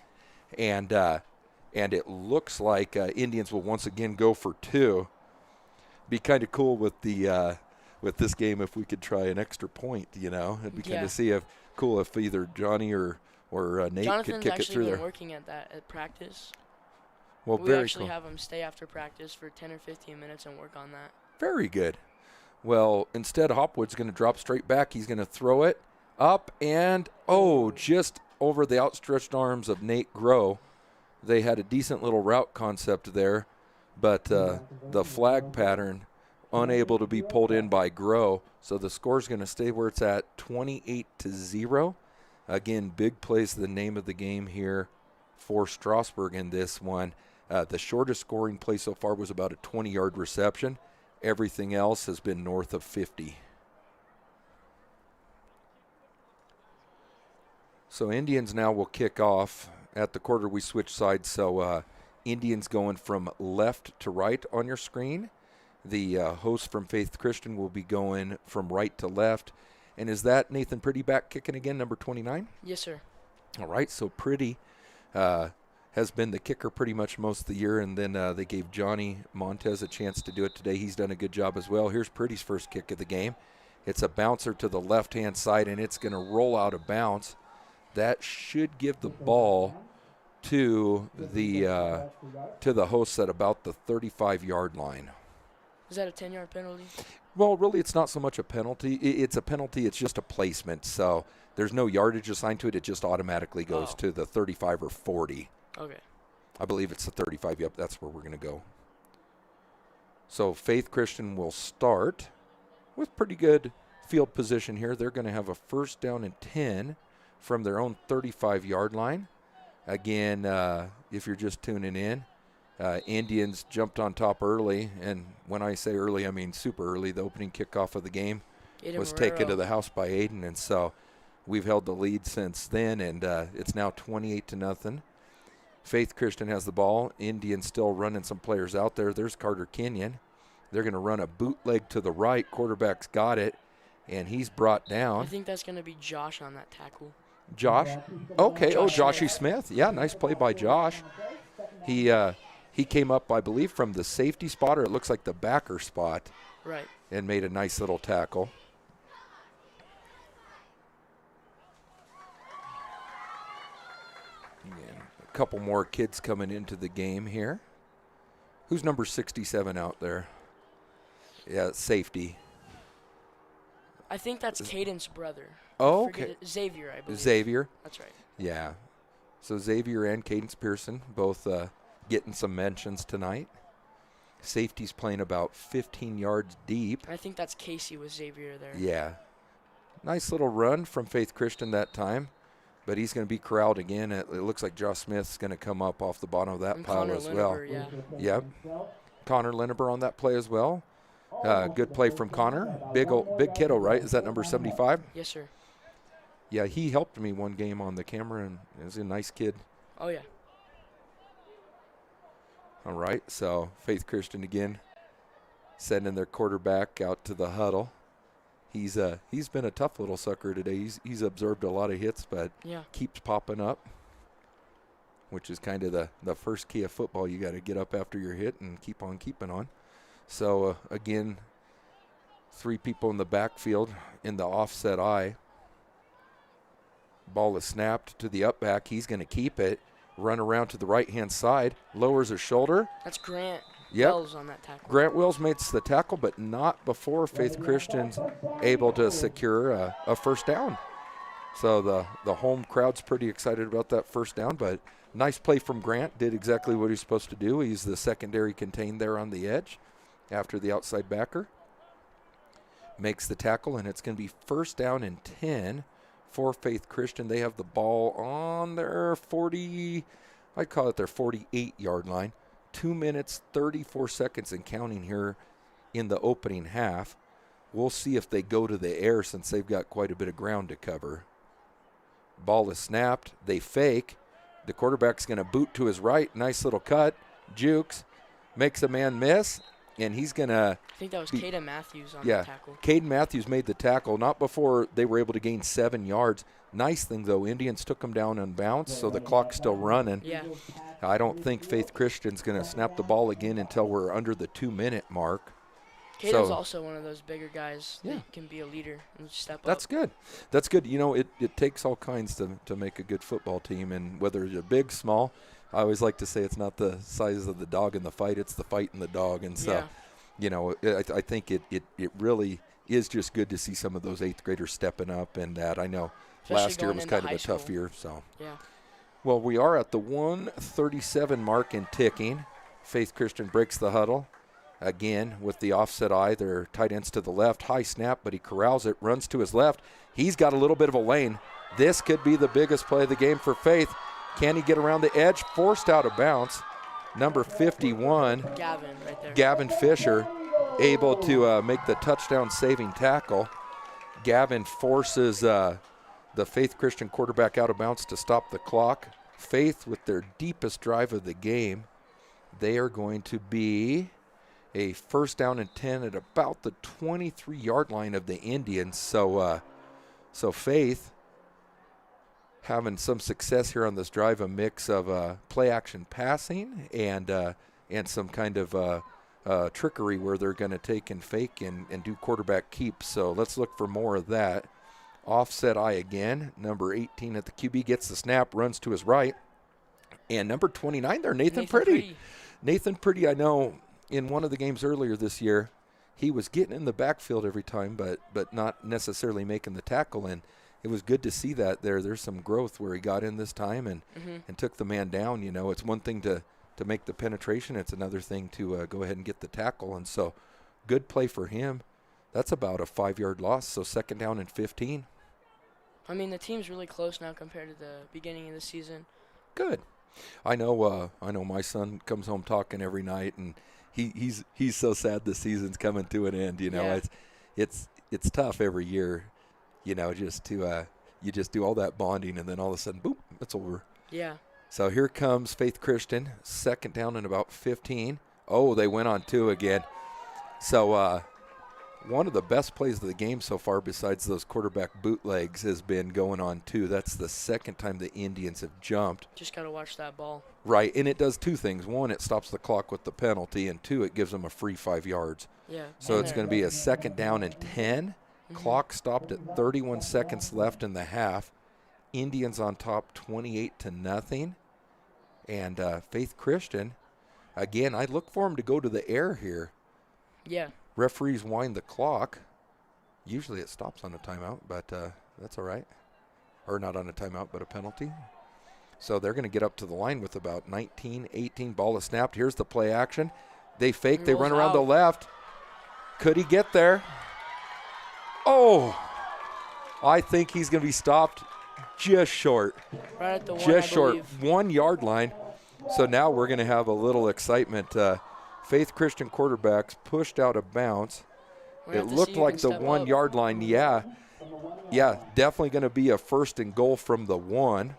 and it looks like Indians will once again go for 2. Be kind of cool with this game if we could try an extra point. It'd be kind Yeah. of cool if either Johnny or Nate Jonathan's could kick it actually through been there. working at that at practice. Well, We very actually cool. have him stay after practice for 10 or 15 minutes and work on that. Very good. Well, instead, Hopwood's going to drop straight back. He's going to throw it up and, just over the outstretched arms of Nate Groh. They had a decent little route concept there, but the flag pattern unable to be pulled in by Groh. So the score's going to stay where it's at, 28-0. Again, big plays the name of the game here for Strasburg in this one. The shortest scoring play so far was about a 20-yard reception. Everything else has been north of 50. So Indians now will kick off. At the quarter, we switch sides. So Indians going from left to right on your screen. The host from Faith Christian will be going from right to left. And is that Nathan Pretty back kicking again, number 29? Yes, sir. All right, so Pretty has been the kicker pretty much most of the year, and then they gave Johnny Montez a chance to do it today. He's done a good job as well. Here's Pretty's first kick of the game. It's a bouncer to the left-hand side, and it's going to roll out of bounds. That should give the ball to the hosts at about the 35-yard line. Is that a 10-yard penalty? Well, really, it's not so much a penalty. It's a penalty. It's just a placement. So there's no yardage assigned to it. It just automatically goes to the 35 or 40. Okay. I believe it's the 35. Yep, that's where we're going to go. So Faith Christian will start with pretty good field position here. They're going to have a first down and 10 from their own 35-yard line. Again, if you're just tuning in, Indians jumped on top early, and when I say early, I mean super early. The opening kickoff of the game was taken to the house by Aiden, and so we've held the lead since then, and it's now 28-0. Faith Christian has the ball. Indians still running some players out there. There's Carter Kenyon. They're going to run a bootleg to the right. Quarterback's got it, and he's brought down. I think that's going to be Josh on that tackle. Josh? Okay. Josh Joshy Smith. Yeah, nice play by Josh. He came up, I believe, from the safety spot, or it looks like the backer spot. Right. And made a nice little tackle. And a couple more kids coming into the game here. Who's number 67 out there? Yeah, safety. I think that's Caden's brother. Oh, okay. Xavier, I believe. Xavier. That's right. Yeah. So Xavier and Cadence Pearson both getting some mentions tonight. Safety's playing about 15 yards deep. I think that's Casey with Xavier there. Yeah. Nice little run from Faith Christian that time, but he's going to be corralled again. It looks like Josh Smith's going to come up off the bottom of that And pile Connor as Lineber, well. yeah. Yep. Connor Lineber on that play as well. Good play from Connor. Big kiddo, right? Is that number 75? Yes, sir. Yeah, he helped me one game on the camera, and is a nice kid. Oh, yeah. All right, so Faith Christian again sending their quarterback out to the huddle. He's been a tough little sucker today. He's absorbed a lot of hits, but keeps popping up, which is kind of the first key of football. You got to get up after your hit and keep on keeping on. So, again, 3 people in the backfield in the offset eye. Ball is snapped to the up back. He's going to keep it. Run around to the right-hand side. Lowers his shoulder. That's Grant Yep. Wells on that tackle. Grant Wells makes the tackle, but not before Faith Christian's able to secure a first down. So the home crowd's pretty excited about that first down, but nice play from Grant. Did exactly what he's supposed to do. He's the secondary contained there on the edge after the outside backer. Makes the tackle, and it's going to be first down and 10 for Faith Christian. They have the ball on their 48-yard line. 2 minutes, 34 seconds and counting here in the opening half. We'll see if they go to the air since they've got quite a bit of ground to cover. Ball is snapped. They fake. The quarterback's going to boot to his right. Nice little cut. Jukes. Makes a man miss. And he's going to... I think that was Caden Matthews on the tackle. Caden Matthews made the tackle, not before they were able to gain 7 yards. Nice thing, though, Indians took him down on bounce, so the clock's still running. Yeah. I don't think Faith Christian's going to snap the ball again until we're under the 2-minute mark. Caden's also one of those bigger guys that can be a leader and step up. That's good. That's good. You know, it takes all kinds to make a good football team, and whether you're big, small, I always like to say it's not the size of the dog in the fight, it's the fight in the dog. And so, you know, I think it really is just good to see some of those 8th graders stepping up, and that I know Especially last year was kind of a tough school. year. So, yeah. Well, we are at the 1:37 mark and ticking. Faith Christian breaks the huddle. Again, with the offset eye, their tight ends to the left. High snap, but he corrals it, runs to his left. He's got a little bit of a lane. This could be the biggest play of the game for Faith. Can he get around the edge? Forced out of bounds. number 51, Gavin right there. Gavin Fisher, able to make the touchdown-saving tackle. Gavin forces the Faith Christian quarterback out of bounds to stop the clock. Faith with their deepest drive of the game. They are going to be a first down and 10 at about the 23-yard line of the Indians. So Faith having some success here on this drive, a mix of play-action passing and some kind of trickery where they're going to take and fake and do quarterback keeps. So let's look for more of that. Offset eye again. Number 18 at the QB gets the snap, runs to his right. And number 29 there, Nathan Pretty. Nathan Pretty, I know in one of the games earlier this year, he was getting in the backfield every time, but not necessarily making the tackle. And it was good to see that there. There's some growth where he got in this time and took the man down. You know, it's one thing to make the penetration. It's another thing to go ahead and get the tackle. And so good play for him. That's about a 5-yard loss, so second down and 15. I mean, the team's really close now compared to the beginning of the season. Good. I know my son comes home talking every night, and he's so sad the season's coming to an end. You know, Yeah. it's tough every year, you know, just to you just do all that bonding, and then all of a sudden, boom, it's over. Yeah. So here comes Faith Christian, second down and about 15. Oh, they went on 2 again. So one of the best plays of the game so far, besides those quarterback bootlegs, has been going on 2. That's the second time the Indians have jumped. Just got to watch that ball. Right, and it does 2 things. 1, it stops the clock with the penalty, and 2, it gives them a free 5 yards. Yeah. So it's going to be a second down and 10. Clock stopped at 31 seconds left in the half. Indians on top 28-0. And Faith Christian, again, I look for them to go to the air here. Yeah. Referees wind the clock. Usually it stops on a timeout, but that's all right. Or not on a timeout, but a penalty. So they're going to get up to the line with about 19-18. Ball is snapped. Here's the play action. They fake. They run around the left. Could he get there? Oh, I think he's going to be stopped just short. Right at the one, Just I short. believe. 1 yard line. So now we're going to have a little excitement. Faith Christian quarterbacks pushed out of bounds. It looked like the 1 yard line. Yeah, definitely going to be a first and goal from the 1.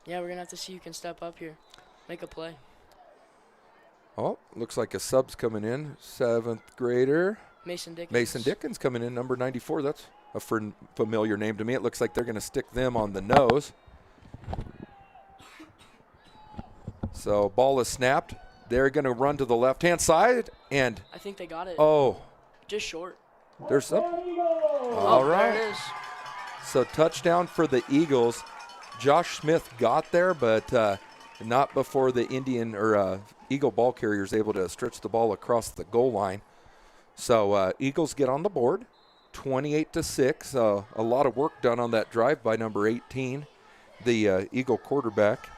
Yeah, we're going to have to see who can step up here. Make a play. Oh, looks like a sub's coming in. 7th grader. Mason Dickens. Mason Dickens coming in, number 94. That's a familiar name to me. It looks like they're going to stick them on the nose. So ball is snapped. They're going to run to the left-hand side, and I think they got it. oh, Just short. there's some. Oh, All right. There it is. So touchdown for the Eagles. Josh Smith got there, but not before the Eagle ball carrier is able to stretch the ball across the goal line. So Eagles get on the board, 28-6. A lot of work done on that drive by number 18, the Eagle quarterback.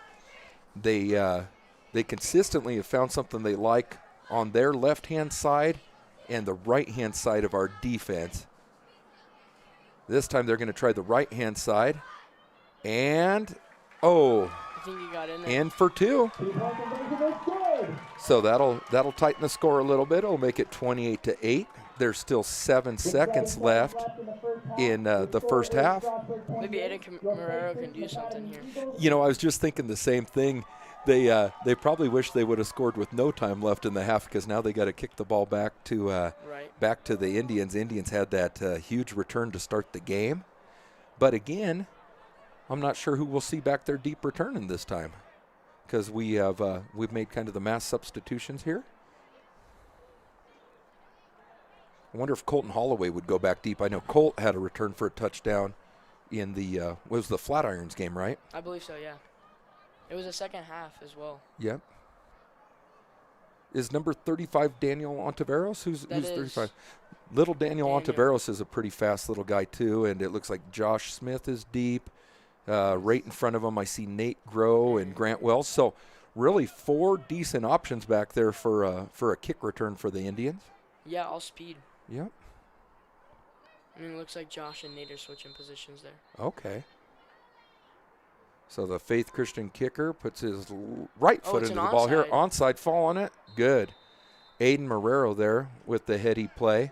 They consistently have found something they like on their left-hand side and the right-hand side of our defense. This time they're going to try the right-hand side. And, I think he got in there. in for 2. So that'll tighten the score a little bit. It'll make it 28-8. There's still 7 seconds left in the first half. Maybe Aiden Marrero can do something here. You know, I was just thinking the same thing. They probably wish they would have scored with no time left in the half, because now they got to kick the ball back to the Indians. Indians had that huge return to start the game. But again, I'm not sure who we'll see back there deep returning this time, because we've made kind of the mass substitutions here. I wonder if Colton Holloway would go back deep. I know Colt had a return for a touchdown in the was the Flatirons game, right? I believe so, yeah. It was a second half as well. Yep. Is number 35 Daniel Ontiveros? Who's 35? Little Daniel Ontiveros is a pretty fast little guy too, and it looks like Josh Smith is deep. Right in front of him, I see Nate Groh and Grant Wells. So really 4 decent options back there for a kick return for the Indians. Yeah, all speed. Yep. I mean, it looks like Josh and Nate are switching positions there. Okay. So the Faith Christian kicker puts his right foot it's into an the ball here. onside. Onside fall on it. Good. Aiden Marrero there with the heady play.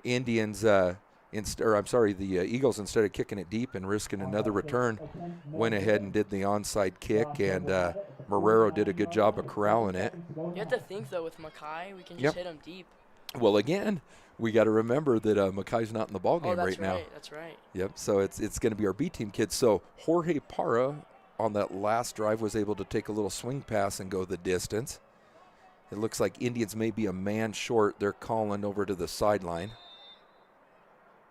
Indians, the Eagles, instead of kicking it deep and risking another return, went ahead and did the onside kick, and Marrero did a good job of corralling it. You have to think, though, with Mackay, we can just Yep. hit him deep. Well, again, we got to remember that Mackay's not in the ball game That's right now. That's right. Yep. So it's going to be our B team kids. So Jorge Parra on that last drive was able to take a little swing pass and go the distance. It looks like Indians may be a man short. They're calling over to the sideline,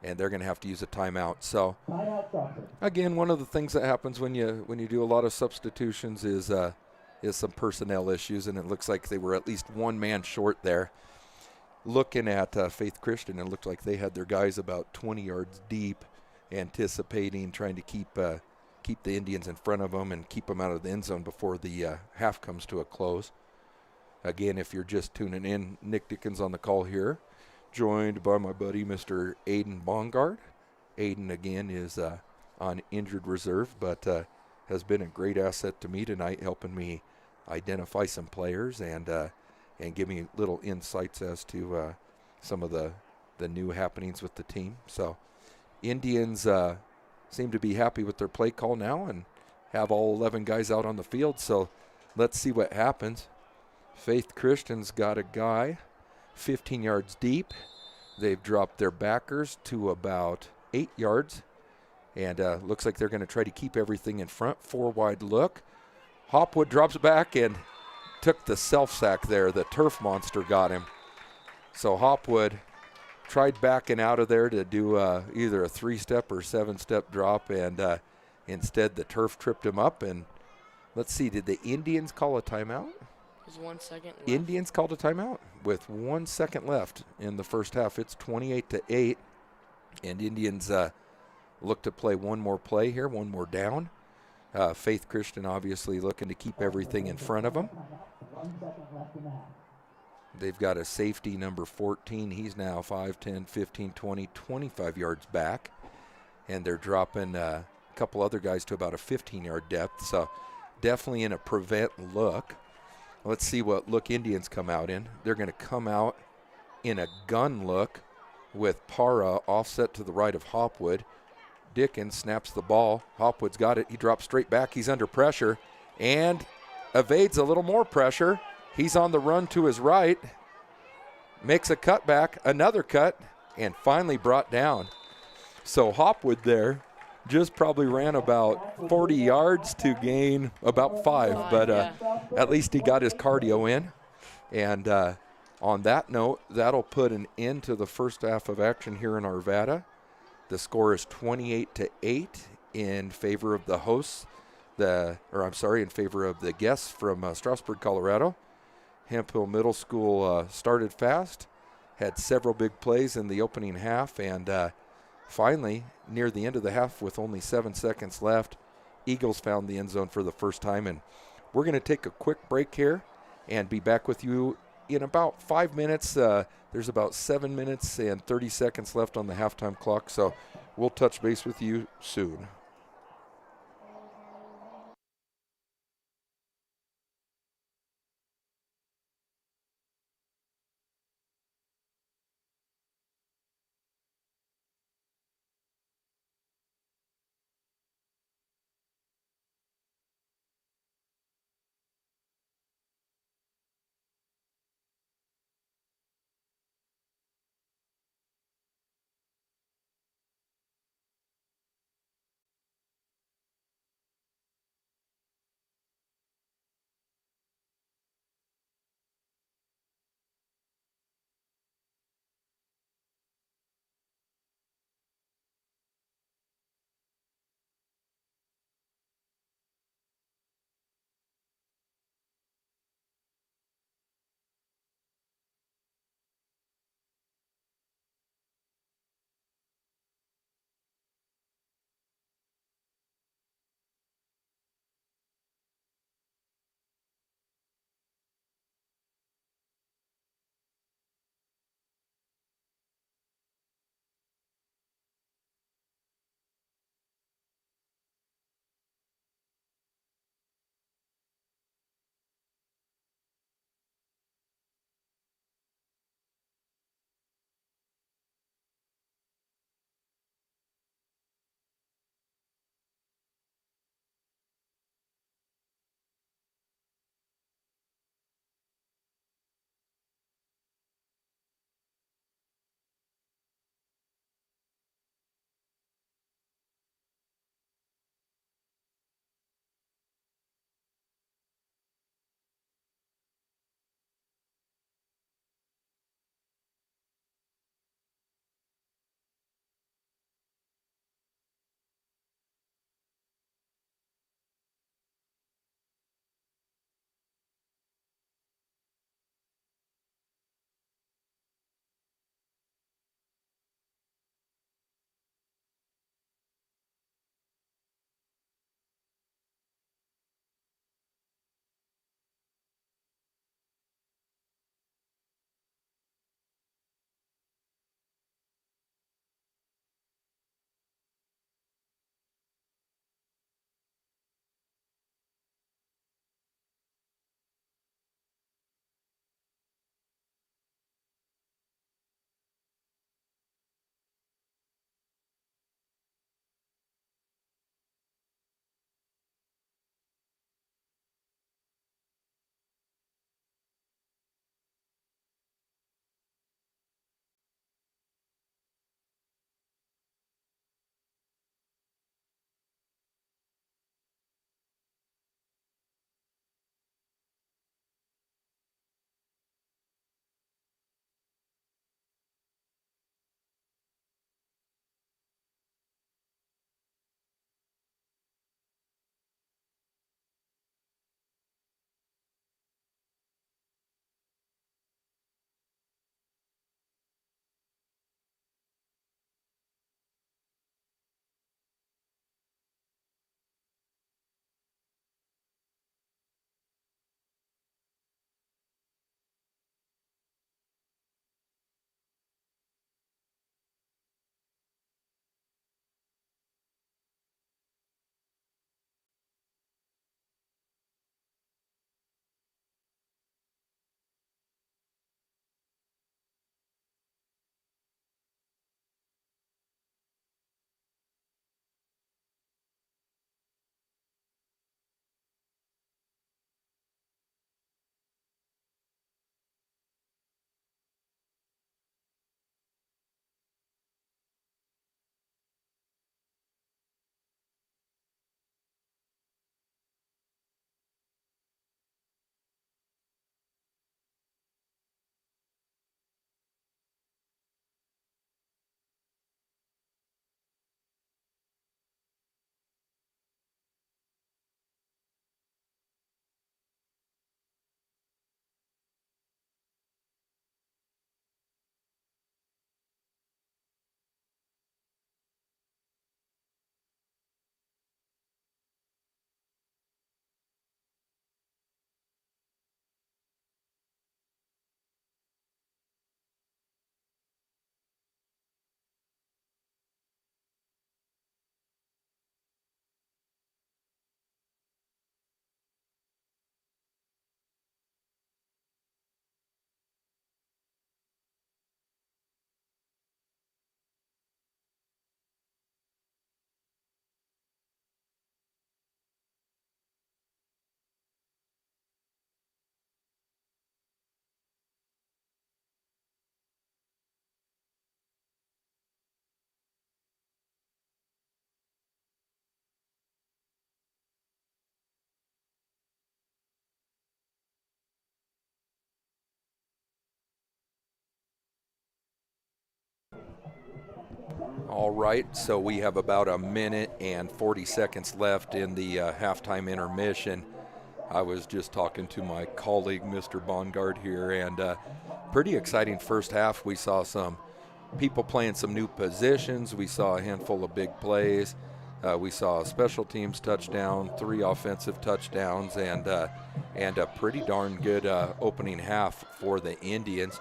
and they're going to have to use a timeout. So again, one of the things that happens when you do a lot of substitutions is some personnel issues, and it looks like they were at least one man short there. Looking at Faith Christian, it looked like they had their guys about 20 yards deep, anticipating, trying to keep the Indians in front of them and keep them out of the end zone before the half comes to a close. Again, if you're just tuning in, Nick Dickens on the call here, joined by my buddy, Mr. Aiden Bongard. Aiden, again, is on injured reserve, but has been a great asset to me tonight, helping me identify some players and give me little insights as to some of the new happenings with the team. So Indians seem to be happy with their play call now and have all 11 guys out on the field. So let's see what happens. Faith Christian's got a guy 15 yards deep. They've dropped their backers to about 8 yards. And looks like they're going to try to keep everything in front. 4-wide look. Hopwood drops back and took the self-sack there. The turf monster got him. So Hopwood tried backing out of there to do either a 3-step or 7-step drop, and instead the turf tripped him up. And let's see, did the Indians call a timeout? There's 1 second left. Indians called a timeout with 1 second left in the first half. It's 28-8, and Indians look to play one more play here, one more down. Faith Christian obviously looking to keep everything in front of them. They've got a safety, number 14. He's now 5, 10, 15, 20, 25 yards back. And they're dropping a couple other guys to about a 15-yard depth. So definitely in a prevent look. Let's see what look Indians come out in. They're going to come out in a gun look with Parra offset to the right of Hopwood. Dickens snaps the ball. Hopwood's got it. He drops straight back. He's under pressure and evades a little more pressure. He's on the run to his right. Makes a cutback, another cut, and finally brought down. So Hopwood there just probably ran about 40 yards to gain about 5, but at least he got his cardio in. And on that note, that'll put an end to the first half of action here in Arvada. The score is 28-8 in favor of the hosts, in favor of the guests from Strasburg, Colorado. Hemphill Middle School started fast, had several big plays in the opening half, and finally, near the end of the half with only 7 seconds left, Eagles found the end zone for the first time. And we're going to take a quick break here and be back with you in about 5 minutes. There's about 7 minutes and 30 seconds left on the halftime clock, so we'll touch base with you soon. All right, so we have about a minute and 40 seconds left in the halftime intermission. I was just talking to my colleague, Mr. Bongard here, and pretty exciting first half. We saw some people playing some new positions. We saw a handful of big plays. We saw a special teams touchdown, 3 offensive touchdowns, and a pretty darn good opening half for the Indians.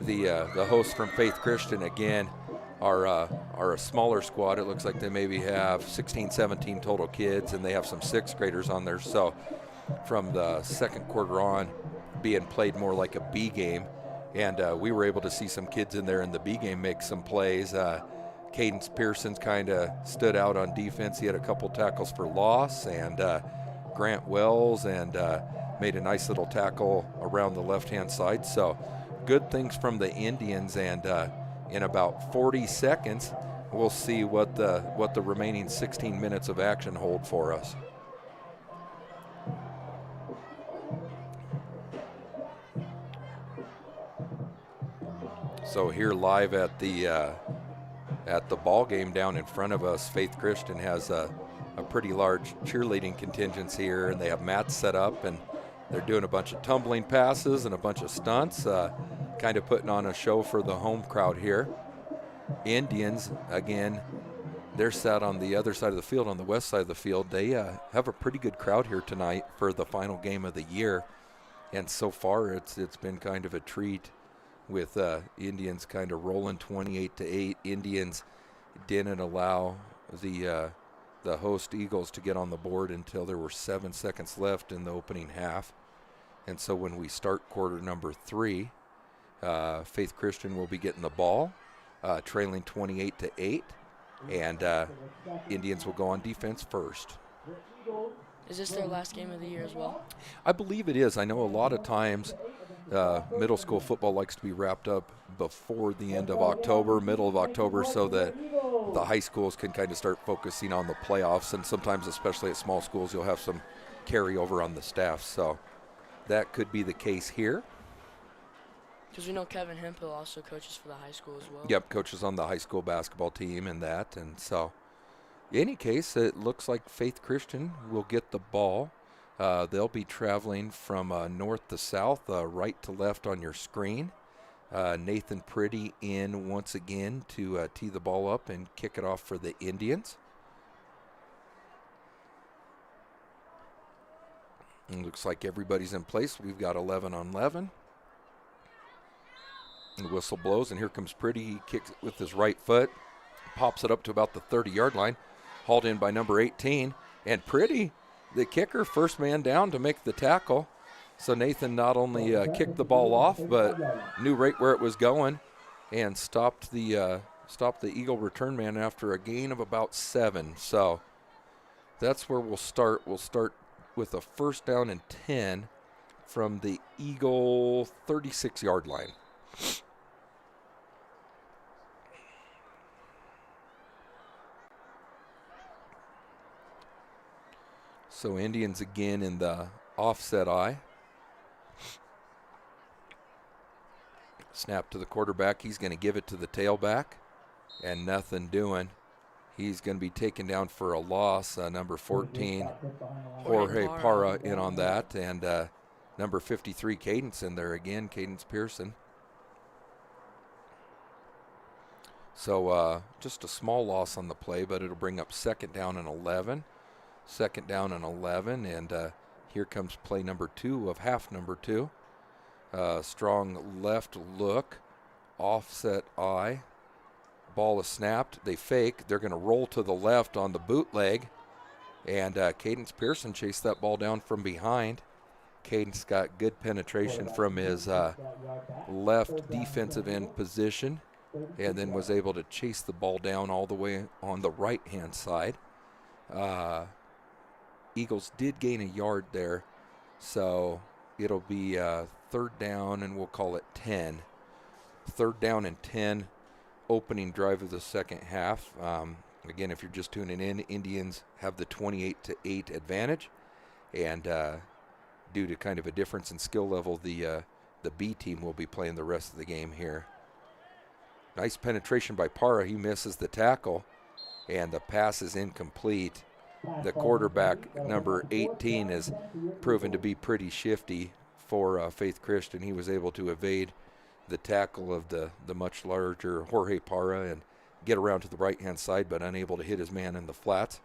The hosts from Faith Christian, again, are a smaller squad. It looks like they maybe have 16, 17 total kids, and they have some 6th graders on there. So from the second quarter on, being played more like a B game. And we were able to see some kids in there in the B game make some plays. Cadence Pearson's kind of stood out on defense. He had a couple tackles for loss, and Grant Wells and made a nice little tackle around the left-hand side. So good things from the Indians, and in about 40 seconds, we'll see what the remaining 16 minutes of action hold for us. So here live at the ball game down in front of us, Faith Christian has a pretty large cheerleading contingent here, and they have mats set up, and they're doing a bunch of tumbling passes and a bunch of stunts, kind of putting on a show for the home crowd here. Indians, again, they're sat on the other side of the field, on the west side of the field. They have a pretty good crowd here tonight for the final game of the year, and so far it's been kind of a treat, with Indians kind of rolling 28-8. Indians didn't allow the host Eagles to get on the board until there were 7 seconds left in the opening half. And so when we start quarter number 3, Faith Christian will be getting the ball, trailing 28-8, and Indians will go on defense first. Is this their last game of the year as well? I believe it is. I know a lot of times middle school football likes to be wrapped up before the end of October, middle of October, so that the high schools can kind of start focusing on the playoffs. And sometimes, especially at small schools, you'll have some carryover on the staff. So that could be the case here. Because we know Kevin Hemphill also coaches for the high school as well. Yep, coaches on the high school basketball team and that. And so in any case, it looks like Faith Christian will get the ball. They'll be traveling from north to south, right to left on your screen. Nathan Priddy in once again to tee the ball up and kick it off for the Indians. It looks like everybody's in place. We've got 11 on 11. And the whistle blows, and here comes Priddy. He kicks it with his right foot, pops it up to about the 30-yard line, hauled in by number 18. And Priddy, the kicker, first man down to make the tackle. So Nathan not only kicked the ball off, but knew right where it was going and stopped the Eagle return man after a gain of about 7. So that's where we'll start. We'll start with a first down and 10 from the Eagle 36-yard line. So Indians again in the offset eye. Snap to the quarterback. He's going to give it to the tailback, and nothing doing. He's going to be taken down for a loss. Number 14, Jorge Parra in on that, and number 53, Cadence in there again, Cadence Pearson. So just a small loss on the play, but it'll bring up second down and 11. Second down and 11, and here comes play number 2 of half number 2. Strong left look, offset eye. Ball is snapped. They fake. They're going to roll to the left on the bootleg, and Cadence Pearson chased that ball down from behind. Cadence got good penetration from his left defensive end position, and then was able to chase the ball down all the way on the right-hand side. Eagles did gain a yard there, so it'll be third down, and we'll call it 10. Third down and 10, opening drive of the second half. Again, if you're just tuning in, Indians have the 28-8 advantage, and due to kind of a difference in skill level, the B team will be playing the rest of the game here. Nice penetration by Parra. He misses the tackle, and the pass is incomplete. The quarterback, number 18, is proven to be pretty shifty for Faith Christian. He was able to evade the tackle of the much larger Jorge Parra and get around to the right-hand side, but unable to hit his man in the flats.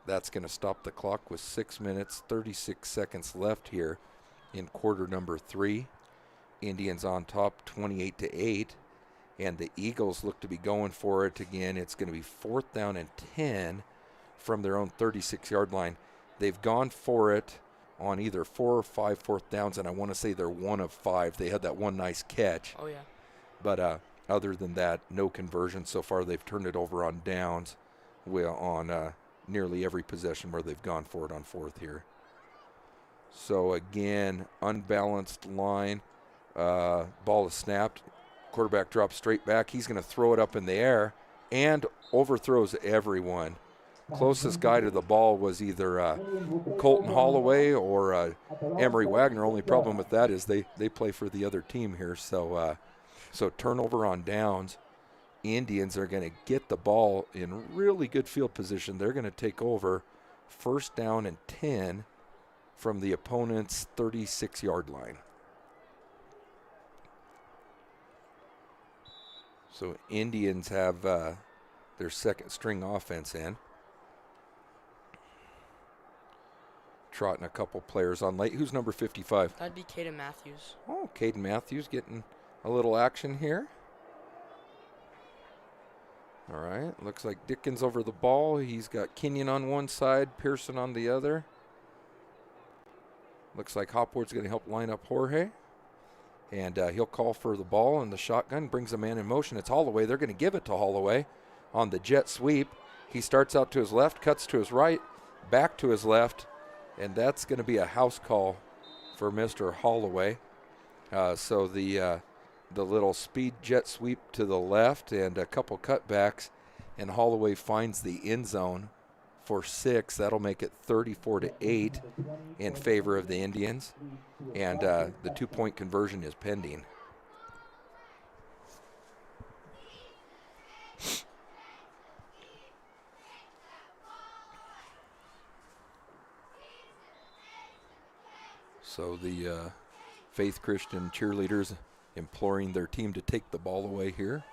That's going to stop the clock with 6 minutes, 36 seconds left here in quarter number 3. Indians on top 28-8, and the Eagles look to be going for it again. It's going to be 4th down and 10 from their own 36-yard line. They've gone for it on either 4 or 5 4th downs, and I want to say they're 1 of 5. They had that one nice catch. Oh, yeah. But other than that, no conversion so far. They've turned it over on downs on nearly every possession where they've gone for it on 4th here. So again, unbalanced line. Ball is snapped. Quarterback drops straight back. He's going to throw it up in the air and overthrows everyone. Closest guy to the ball was either Colton Holloway or Emery Wagner. Only problem with that is they play for the other team here. So turnover on downs. Indians are going to get the ball in really good field position. They're going to take over 1st down and 10 from the opponent's 36-yard line. So Indians have their 2nd string offense in. Trotting a couple players on late. Who's number 55? That'd be Caden Matthews. Oh, Caden Matthews getting a little action here. All right, looks like Dickens over the ball. He's got Kenyon on one side, Pearson on the other. Looks like Hopwood's going to help line up Jorge. And he'll call for the ball, and the shotgun brings a man in motion. It's Holloway. They're going to give it to Holloway on the jet sweep. He starts out to his left, cuts to his right, back to his left, and that's going to be a house call for Mr. Holloway. So the little speed jet sweep to the left and a couple cutbacks, and Holloway finds the end zone for 6. That'll make it 34-8 in favor of the Indians, and the 2-point conversion is pending. So the Faith Christian cheerleaders imploring their team to take the ball away here.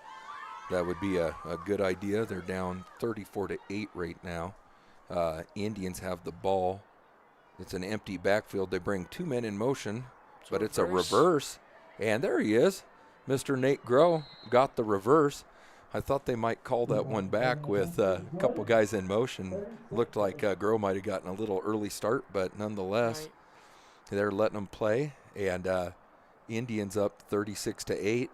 That would be a good idea. They're down 34-8 right now. Indians have the ball. It's an empty backfield. They bring 2 men in motion, but it's a reverse. And there he is. Mr. Nate Groh got the reverse. I thought they might call that one back with a couple guys in motion. Looked like Groh might have gotten a little early start, but nonetheless, they're letting them play. And Indians up 36-8.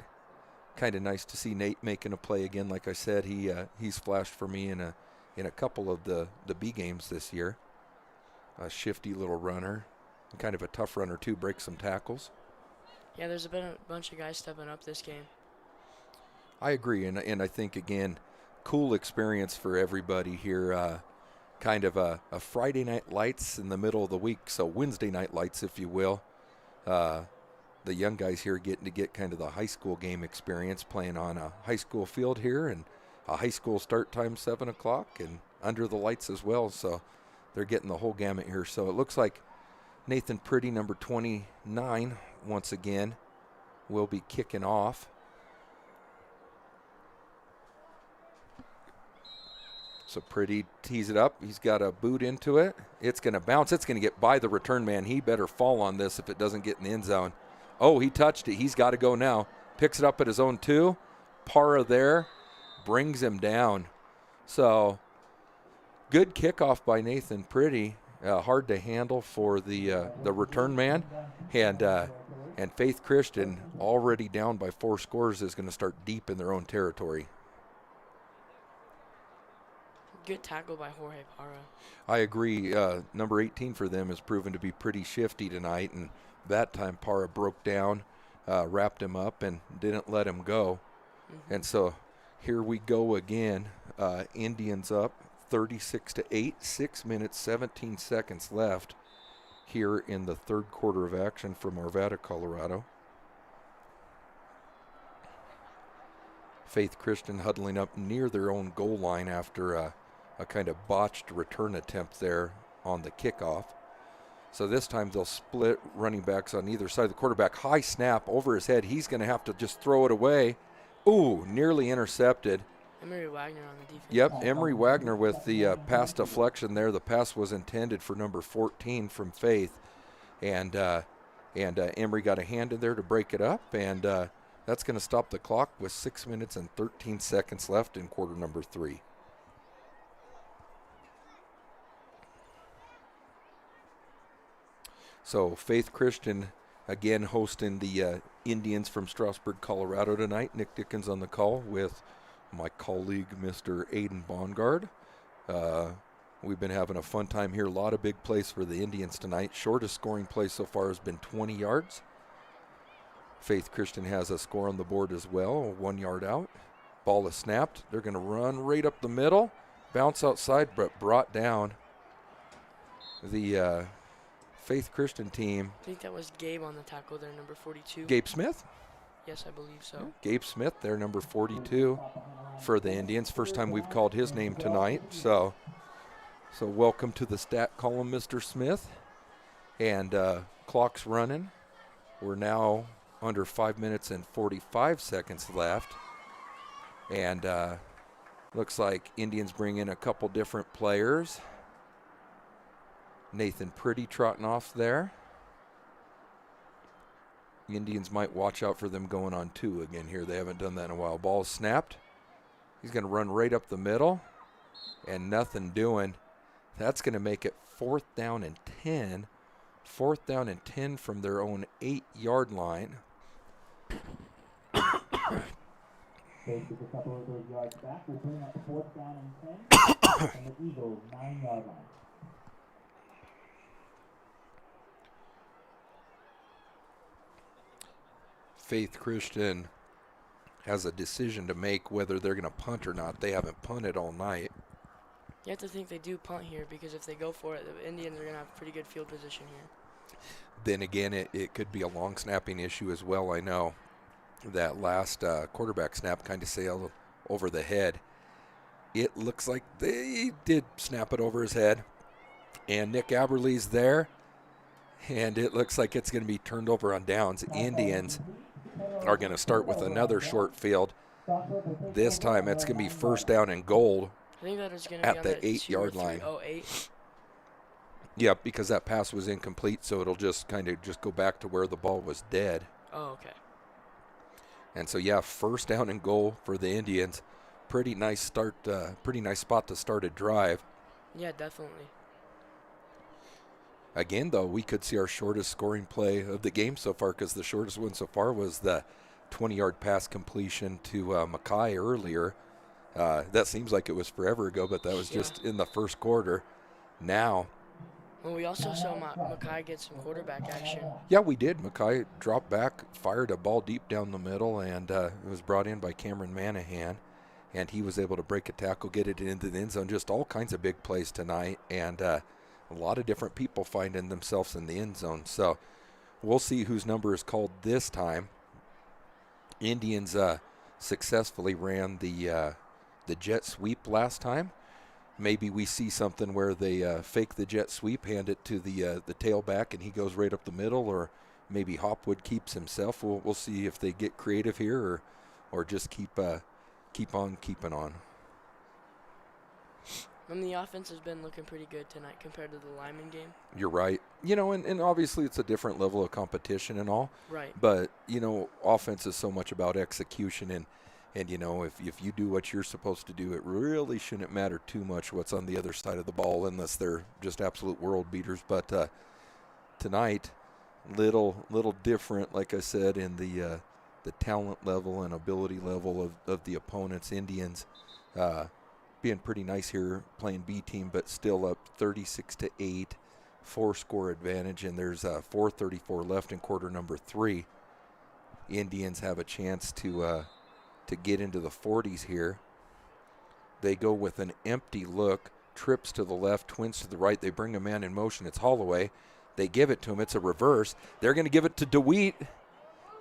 Kind of nice to see Nate making a play again. Like I said, he's flashed for me in a couple of the B games this year. A shifty little runner, kind of a tough runner too, breaks some tackles. Yeah, there's been a bunch of guys stepping up this game. I agree, and I think, again, cool experience for everybody here. Kind of a Friday night lights in the middle of the week, so Wednesday night lights, if you will. The young guys here getting to get kind of the high school game experience, playing on a high school field here, and a high school start time 7 o'clock, and under the lights as well. So they're getting the whole gamut here. So it looks like Nathan Priddy, number 29, once again, will be kicking off. So Priddy tees it up. He's got a boot into it. It's going to bounce. It's going to get by the return man. He better fall on this if it doesn't get in the end zone. Oh, he touched it. He's got to go now. Picks it up at his own 2. Parra there brings him down. So good kickoff by Nathan Priddy. Hard to handle for the return man. And Faith Christian, already down by 4 scores, is going to start deep in their own territory. Good tackle by Jorge Parra. I agree. Number 18 for them has proven to be pretty shifty tonight, and that time Parra broke down, wrapped him up, and didn't let him go. Mm-hmm. And so here we go again. Indians up 36-8, 6 minutes, 17 seconds left here in the third quarter of action from Arvada, Colorado. Faith Christian huddling up near their own goal line after a kind of botched return attempt there on the kickoff. So this time they'll split running backs on either side of the quarterback. High snap over his head. He's going to have to just throw it away. Ooh, nearly intercepted. Emery Wagner on the defense. Yep, Emery Wagner with the pass deflection there. The pass was intended for number 14 from Faith. And Emery got a hand in there to break it up. And that's going to stop the clock with 6 minutes and 13 seconds left in quarter number 3. So Faith Christian again hosting the Indians from Strasburg, Colorado tonight. Nick Dickens on the call with my colleague, Mr. Aiden Bongard. We've been having a fun time here. A lot of big plays for the Indians tonight. Shortest scoring play so far has been 20 yards. Faith Christian has a score on the board as well, 1 yard out. Ball is snapped. They're going to run right up the middle. Bounce outside, but brought down. The Faith Christian team. I think that was Gabe on the tackle there, number 42. Gabe Smith? Yes, I believe so. Gabe Smith, their number 42 for the Indians. First time we've called his name tonight. So welcome to the stat column, Mr. Smith. And clock's running. We're now under 5 minutes and 45 seconds left. And looks like Indians bring in a couple different players. Nathan Pretty trotting off there. The Indians might watch out for them going on 2 again here. They haven't done that in a while. Ball snapped. He's going to run right up the middle and nothing doing. That's going to make it 4th down and 10. 4th down and 10 from their own 8-yard line. Take a couple of those yards back. We'll bring up 4th down and 10 from the Eagles' 9-yard line. Faith Christian has a decision to make whether they're going to punt or not. They haven't punted all night. You have to think they do punt here because if they go for it, the Indians are going to have pretty good field position here. Then again, it could be a long snapping issue as well. I know that last quarterback snap kind of sailed over the head. It looks like they did snap it over his head. And Nick Aberley's there. And it looks like it's going to be turned over on downs. Indians are going to start with another short field. This time it's going to be 1st down and goal I think that is going to at be on the 8-yard line. 8. Yep, because that pass was incomplete, so it'll just kind of just go back to where the ball was dead. Oh, okay. And so, yeah, 1st down and goal for the Indians. Pretty nice start, pretty nice spot to start a drive. Yeah, definitely. Again, though, we could see our shortest scoring play of the game so far because the shortest one so far was the 20-yard pass completion to Mackay earlier. That seems like it was forever ago, but that was just in the first quarter. Now. Well, we also saw Mackay get some quarterback action. Yeah, we did. Mackay dropped back, fired a ball deep down the middle, and it was brought in by Cameron Manahan. And he was able to break a tackle, get it into the end zone. Just all kinds of big plays tonight. And a lot of different people finding themselves in the end zone. So we'll see whose number is called this time. Indians successfully ran the jet sweep last time. Maybe we see something where they fake the jet sweep, hand it to the tailback, and he goes right up the middle, or maybe Hopwood keeps himself. We'll see if they get creative here, or just keep on keeping on. And the offense has been looking pretty good tonight compared to the Lyman game. You're right. And obviously it's a different level of competition and all. Right. But, offense is so much about execution. And if you do what you're supposed to do, it really shouldn't matter too much what's on the other side of the ball unless they're just absolute world beaters. But tonight, little different, like I said, in the talent level and ability level of the opponents. Indians being pretty nice here, playing B team, but still up 36-8, 4-score advantage, and there's 4:34 left in quarter number 3. Indians have a chance to get into the 40s here. They go with an empty look, trips to the left, twins to the right. They bring a man in motion. It's Holloway. They give it to him. It's a reverse. They're going to give it to DeWeat.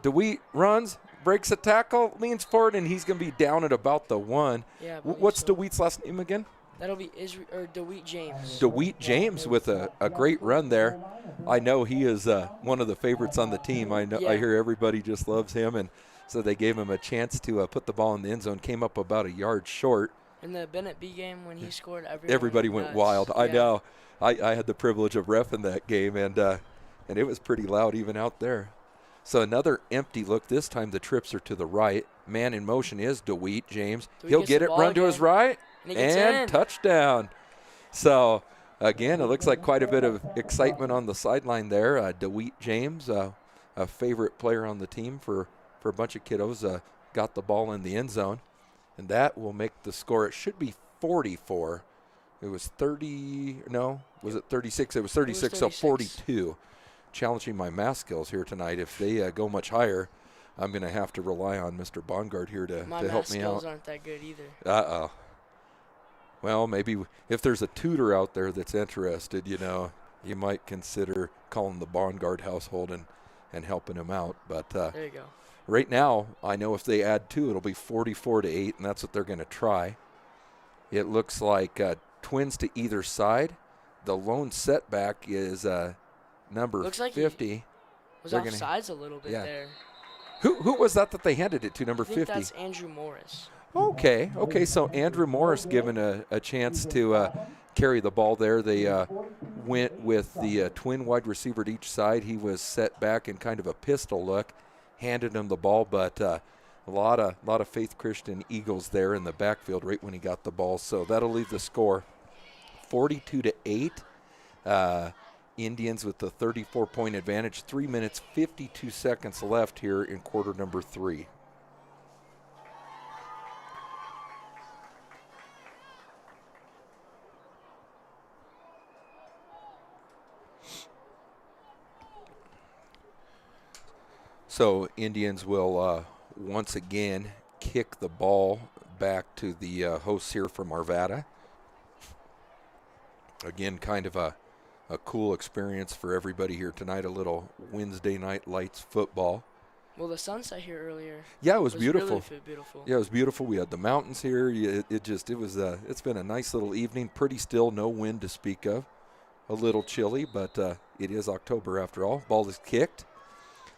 DeWeat runs, breaks a tackle, leans forward, and he's going to be down at about the 1. Yeah. What's DeWeet's last name again? That'll be DeWeet James. DeWeet James with a great run there. I know he is one of the favorites on the team. I know. Yeah. I hear everybody just loves him, and so they gave him a chance to put the ball in the end zone. Came up about a yard short. In the Bennett B game when he scored, Everybody went wild. I know. I had the privilege of reffing that game, and it was pretty loud even out there. So another empty look. This time the trips are to the right. Man in motion is DeWeet James. He'll get it, run to his right, and touchdown. So, again, it looks like quite a bit of excitement on the sideline there. DeWeet James, a favorite player on the team for a bunch of kiddos, got the ball in the end zone. And that will make the score. It should be 44. It was 30. No, was it 36? It was 36, so 42. Challenging my math skills here tonight. If they go much higher, I'm going to have to rely on Mr. Bongard here to help me out. My math skills aren't that good either. Uh-oh. Well, maybe if there's a tutor out there that's interested, you might consider calling the Bongard household and helping him out. But there you go. Right now, I know if they add 2, it'll be 44-8, and that's what they're going to try. It looks like twins to either side. The lone setback is number looks like 50. He was offsides a little bit there. Who was that they handed it to, number 50? That's Andrew Morris. Okay, so Andrew Morris given a chance to carry the ball there. They went with the twin wide receiver to each side. He was set back in kind of a pistol look, handed him the ball, but a lot of Faith Christian Eagles there in the backfield right when he got the ball. So that'll leave the score 42-8. Indians with the 34-point advantage. 3 minutes, 52 seconds left here in quarter number 3. So Indians will once again kick the ball back to the hosts here from Arvada. Again, kind of a cool experience for everybody here tonight, a little Wednesday night lights football. Well, the sunset here earlier. Yeah, it was beautiful. Really beautiful. Yeah, it was beautiful. We had the mountains here. It's been a nice little evening. Pretty still, no wind to speak of. A little chilly, but it is October after all. Ball is kicked.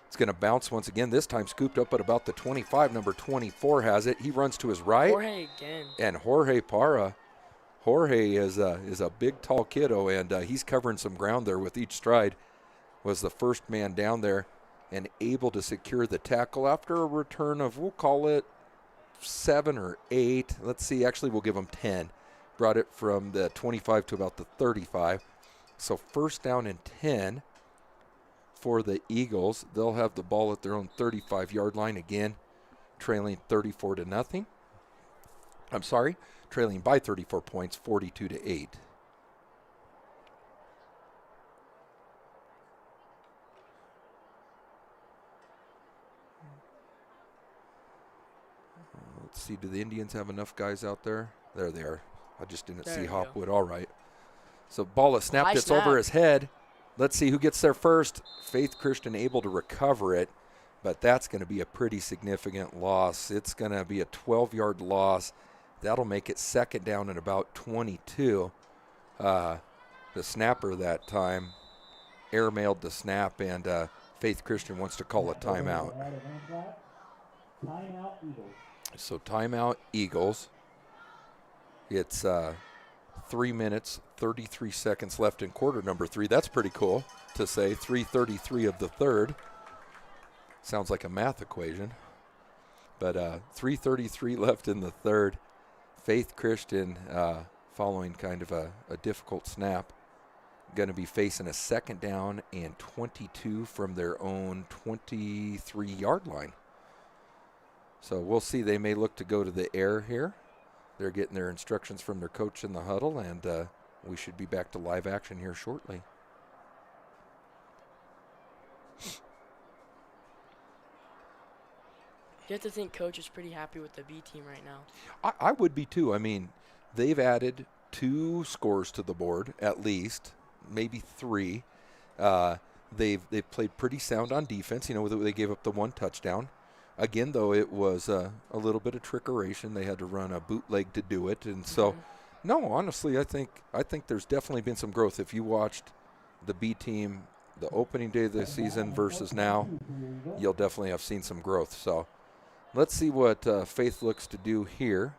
It's going to bounce once again, this time scooped up at about the 25. Number 24 has it. He runs to his right. Jorge again. And Jorge Parra. Jorge is a big, tall kiddo, and he's covering some ground there with each stride. Was the first man down there and able to secure the tackle after a return of, we'll call it 7 or 8. Let's see, actually we'll give him 10. Brought it from the 25 to about the 35. So first down and 10 for the Eagles. They'll have the ball at their own 35-yard line again, trailing 34-0. I'm sorry, trailing by 34 points, 42-8. Let's see, do the Indians have enough guys out there? There they are. I just didn't see Hopwood. All right. So ball is snapped. It's over his head. Let's see who gets there first. Faith Christian able to recover it, but that's going to be a pretty significant loss. It's going to be a 12-yard loss. That'll make it second down at about 22. The snapper that time airmailed the snap, and Faith Christian wants to call a timeout. So timeout Eagles. It's 3 minutes, 33 seconds left in quarter number 3. That's pretty cool to say. 3:33 of the third. Sounds like a math equation. But 3:33 left in the third. Faith Christian, following kind of a difficult snap, going to be facing a second down and 22 from their own 23-yard line. So we'll see. They may look to go to the air here. They're getting their instructions from their coach in the huddle, and we should be back to live action here shortly. You have to think coach is pretty happy with the B team right now. I would be too. I mean, they've added 2 scores to the board, at least, maybe 3. They've played pretty sound on defense. You know, they gave up the 1 touchdown. Again, though, it was a little bit of trickeration. They had to run a bootleg to do it, and so, no, honestly, I think there's definitely been some growth. If you watched the B team the opening day of the season versus now, you'll definitely have seen some growth. So, let's see what Faith looks to do here.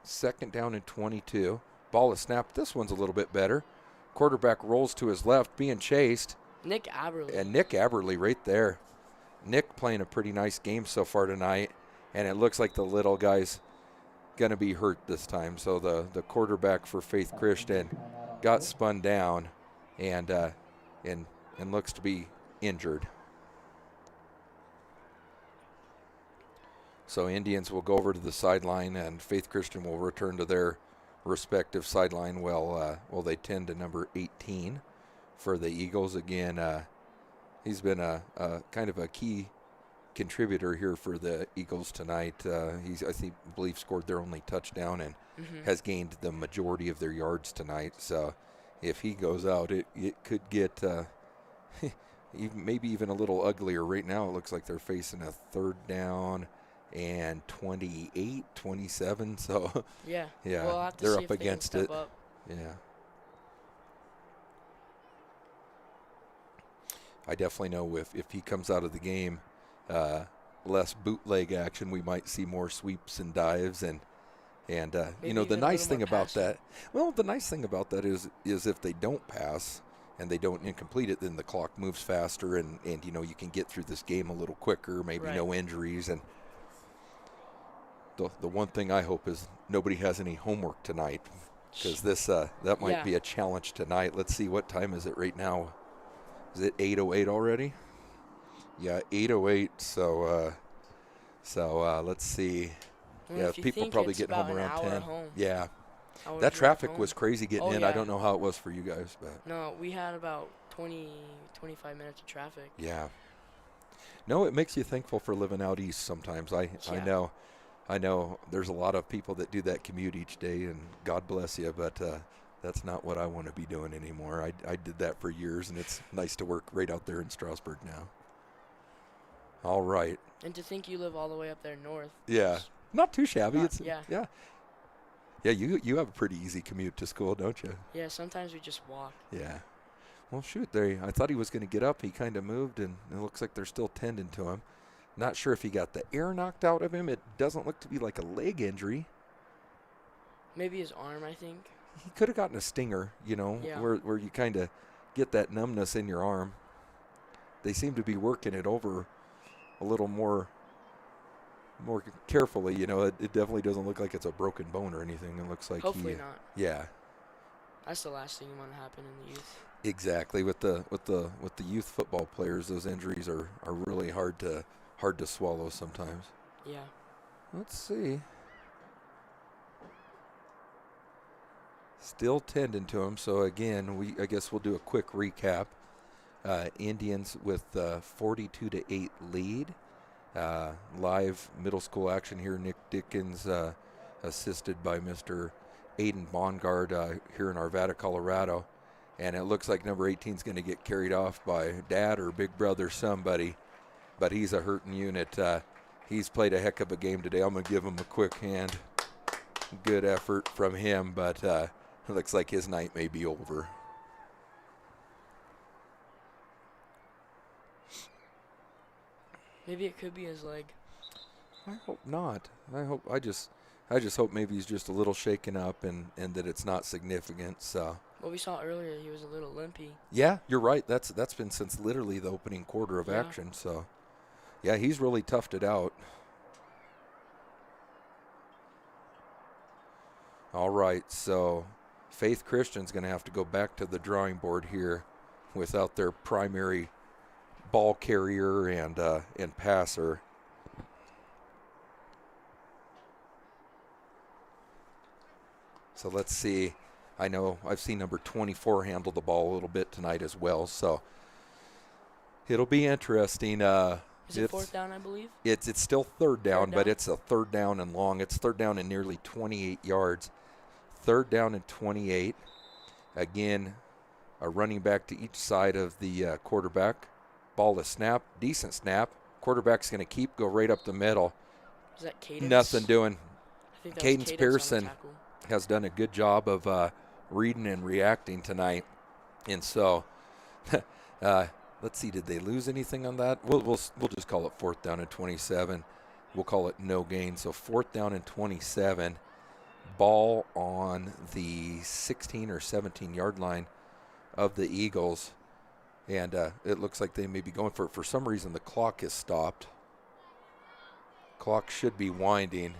2nd down and 22. Ball is snapped. This one's a little bit better. Quarterback rolls to his left, being chased. Nick Aberle. And Nick Aberle right there. Nick playing a pretty nice game so far tonight, and it looks like the little guy's going to be hurt this time. So the quarterback for Faith Christian got spun down and looks to be injured. So Indians will go over to the sideline, and Faith Christian will return to their respective sideline. Well, they tend to number 18 for the Eagles. Again, he's been a kind of a key contributor here for the Eagles tonight. He's, I believe, scored their only touchdown and has gained the majority of their yards tonight. So if he goes out, it could get maybe even a little uglier. Right now it looks like they're facing a 3rd down and 28, 27. So yeah, yeah, we'll have to they're see up if they can against step it. up. Yeah. I definitely know if he comes out of the game, less bootleg action, we might see more sweeps and dives and you know, the nice thing about that, is if they don't pass and they don't incomplete it, then the clock moves faster and you know, you can get through this game a little quicker, maybe no injuries. And the one thing I hope is nobody has any homework tonight, because this that might be a challenge tonight. Let's see, what time is it right now? Is it 8:08 already? Yeah, 8:08. So let's see. Yeah, people probably getting home around 10. Yeah, that traffic was crazy getting in. I don't know how it was for you guys, but no, we had about 25 minutes of traffic. Yeah. No, it makes you thankful for living out east sometimes. I know there's a lot of people that do that commute each day, and God bless you, but that's not what I want to be doing anymore. I did that for years, and it's nice to work right out there in Strasburg now. All right. And to think you live all the way up there north. Yeah. Not too shabby. Yeah, you have a pretty easy commute to school, don't you? Yeah, sometimes we just walk. Yeah. Well, shoot, I thought he was going to get up. He kind of moved, and it looks like they're still tending to him. Not sure if he got the air knocked out of him. It doesn't look to be like a leg injury. Maybe his arm, I think. He could have gotten a stinger, you know, where you kind of get that numbness in your arm. They seem to be working it over a little more carefully, you know. It definitely doesn't look like it's a broken bone or anything. It looks like hopefully not. Yeah. That's the last thing you want to happen in the youth. Exactly. With the youth football players, those injuries are really hard to swallow sometimes. Yeah. Let's see. Still tending to him. So again, I guess we'll do a quick recap. Indians with 42-8 lead. Live middle school action here. Nick Dickens, assisted by Mr. Aiden Bongard here in Arvada, Colorado. And it looks like number 18 is going to get carried off by dad or big brother, somebody. But he's a hurting unit. He's played a heck of a game today. I'm going to give him a quick hand. Good effort from him, but it looks like his night may be over. Maybe it could be his leg. I hope not. I just hope maybe he's just a little shaken up and that it's not significant. So. Well, we saw earlier he was a little limpy. Yeah, you're right. That's been since literally the opening quarter of action. So, yeah, he's really toughed it out. All right, so Faith Christian's going to have to go back to the drawing board here without their primary ball carrier and passer. So let's see. I know I've seen number 24 handle the ball a little bit tonight as well, so it'll be interesting. Is it 4th down, I believe? It's still third down, but it's a 3rd down and long. It's 3rd down and nearly 28 yards. 3rd down and 28. Again, a running back to each side of the quarterback. Ball is snapped. Decent snap. Quarterback's going to keep, go right up the middle. Is that Cadence? Nothing doing. I think that was Cadence on the Pearson tackle. has done a good job of reading and reacting tonight. And so, let's see, did they lose anything on that? We'll just call it 4th down and 27. We'll call it no gain. So 4th down and 27. Ball on the 16 or 17-yard line of the Eagles. And it looks like they may be going for it. For some reason, the clock has stopped. Clock should be winding.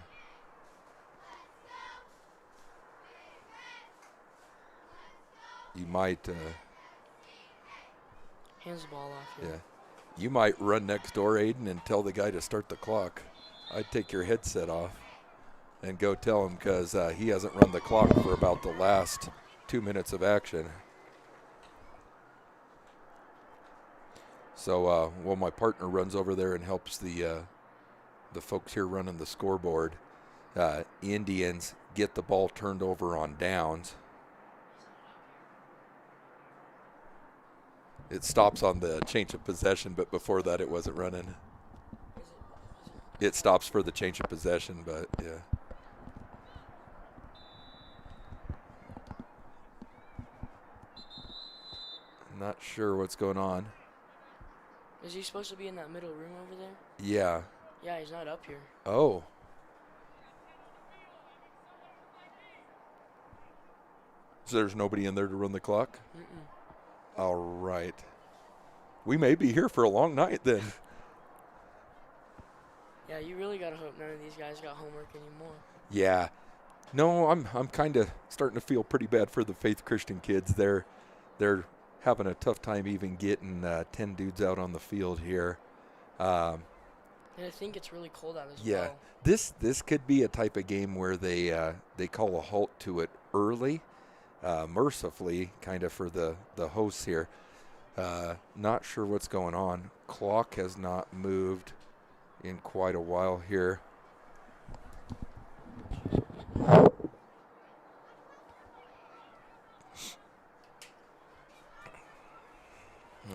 You might, Hands the ball off. yeah, you might run next door, Aiden, and tell the guy to start the clock. I'd take your headset off and go tell him, because he hasn't run the clock for about the last 2 minutes of action. So while my partner runs over there and helps the folks here running the scoreboard, Indians get the ball turned over on downs. It stops on the change of possession, but before that it wasn't running. It stops for the change of possession, but yeah. Not sure what's going on. Is he supposed to be in that middle room over there? Yeah. Yeah, he's not up here. Oh. So there's nobody in there to run the clock? Mm-mm. All right. We may be here for a long night then. Yeah, you really gotta hope none of these guys got homework anymore. Yeah. No, I'm kind of starting to feel pretty bad for the Faith Christian kids. They're having a tough time even getting 10 dudes out on the field here. And I think it's really cold out as Yeah. well. This could be a type of game where they call a halt to it early, mercifully, kind of for the hosts here. Not sure what's going on. Clock has not moved in quite a while here.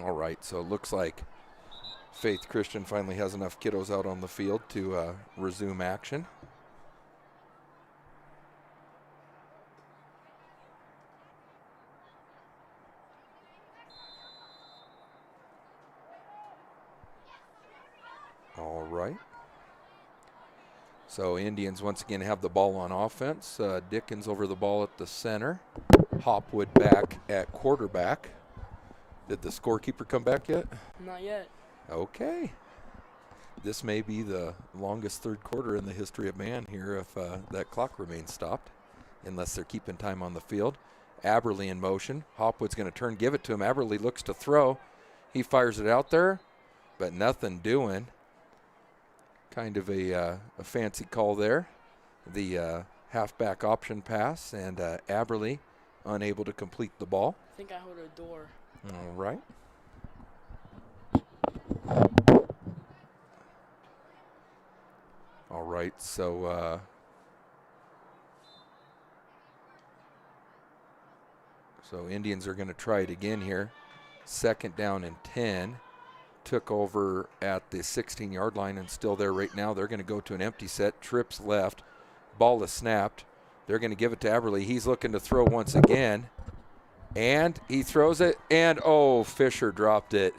All right, so it looks like Faith Christian finally has enough kiddos out on the field to resume action. All right. So Indians once again have the ball on offense. Dickens over the ball at the center. Hopwood back at quarterback. Did the scorekeeper come back yet? Not yet. Okay. This may be the longest third quarter in the history of man here if that clock remains stopped, unless they're keeping time on the field. Aberley in motion. Hopwood's going to turn, give it to him. Aberley looks to throw. He fires it out there, but nothing doing. Kind of a fancy call there. The halfback option pass, and Aberley unable to complete the ball. I think I heard a door. All right. All right, so Indians are going to try it again here. 2nd down and 10. Took over at the 16-yard line and still there right now. They're going to go to an empty set. Trips left. Ball is snapped. They're going to give it to Aberley. He's looking to throw once again. And he throws it. And, oh, Fisher dropped it.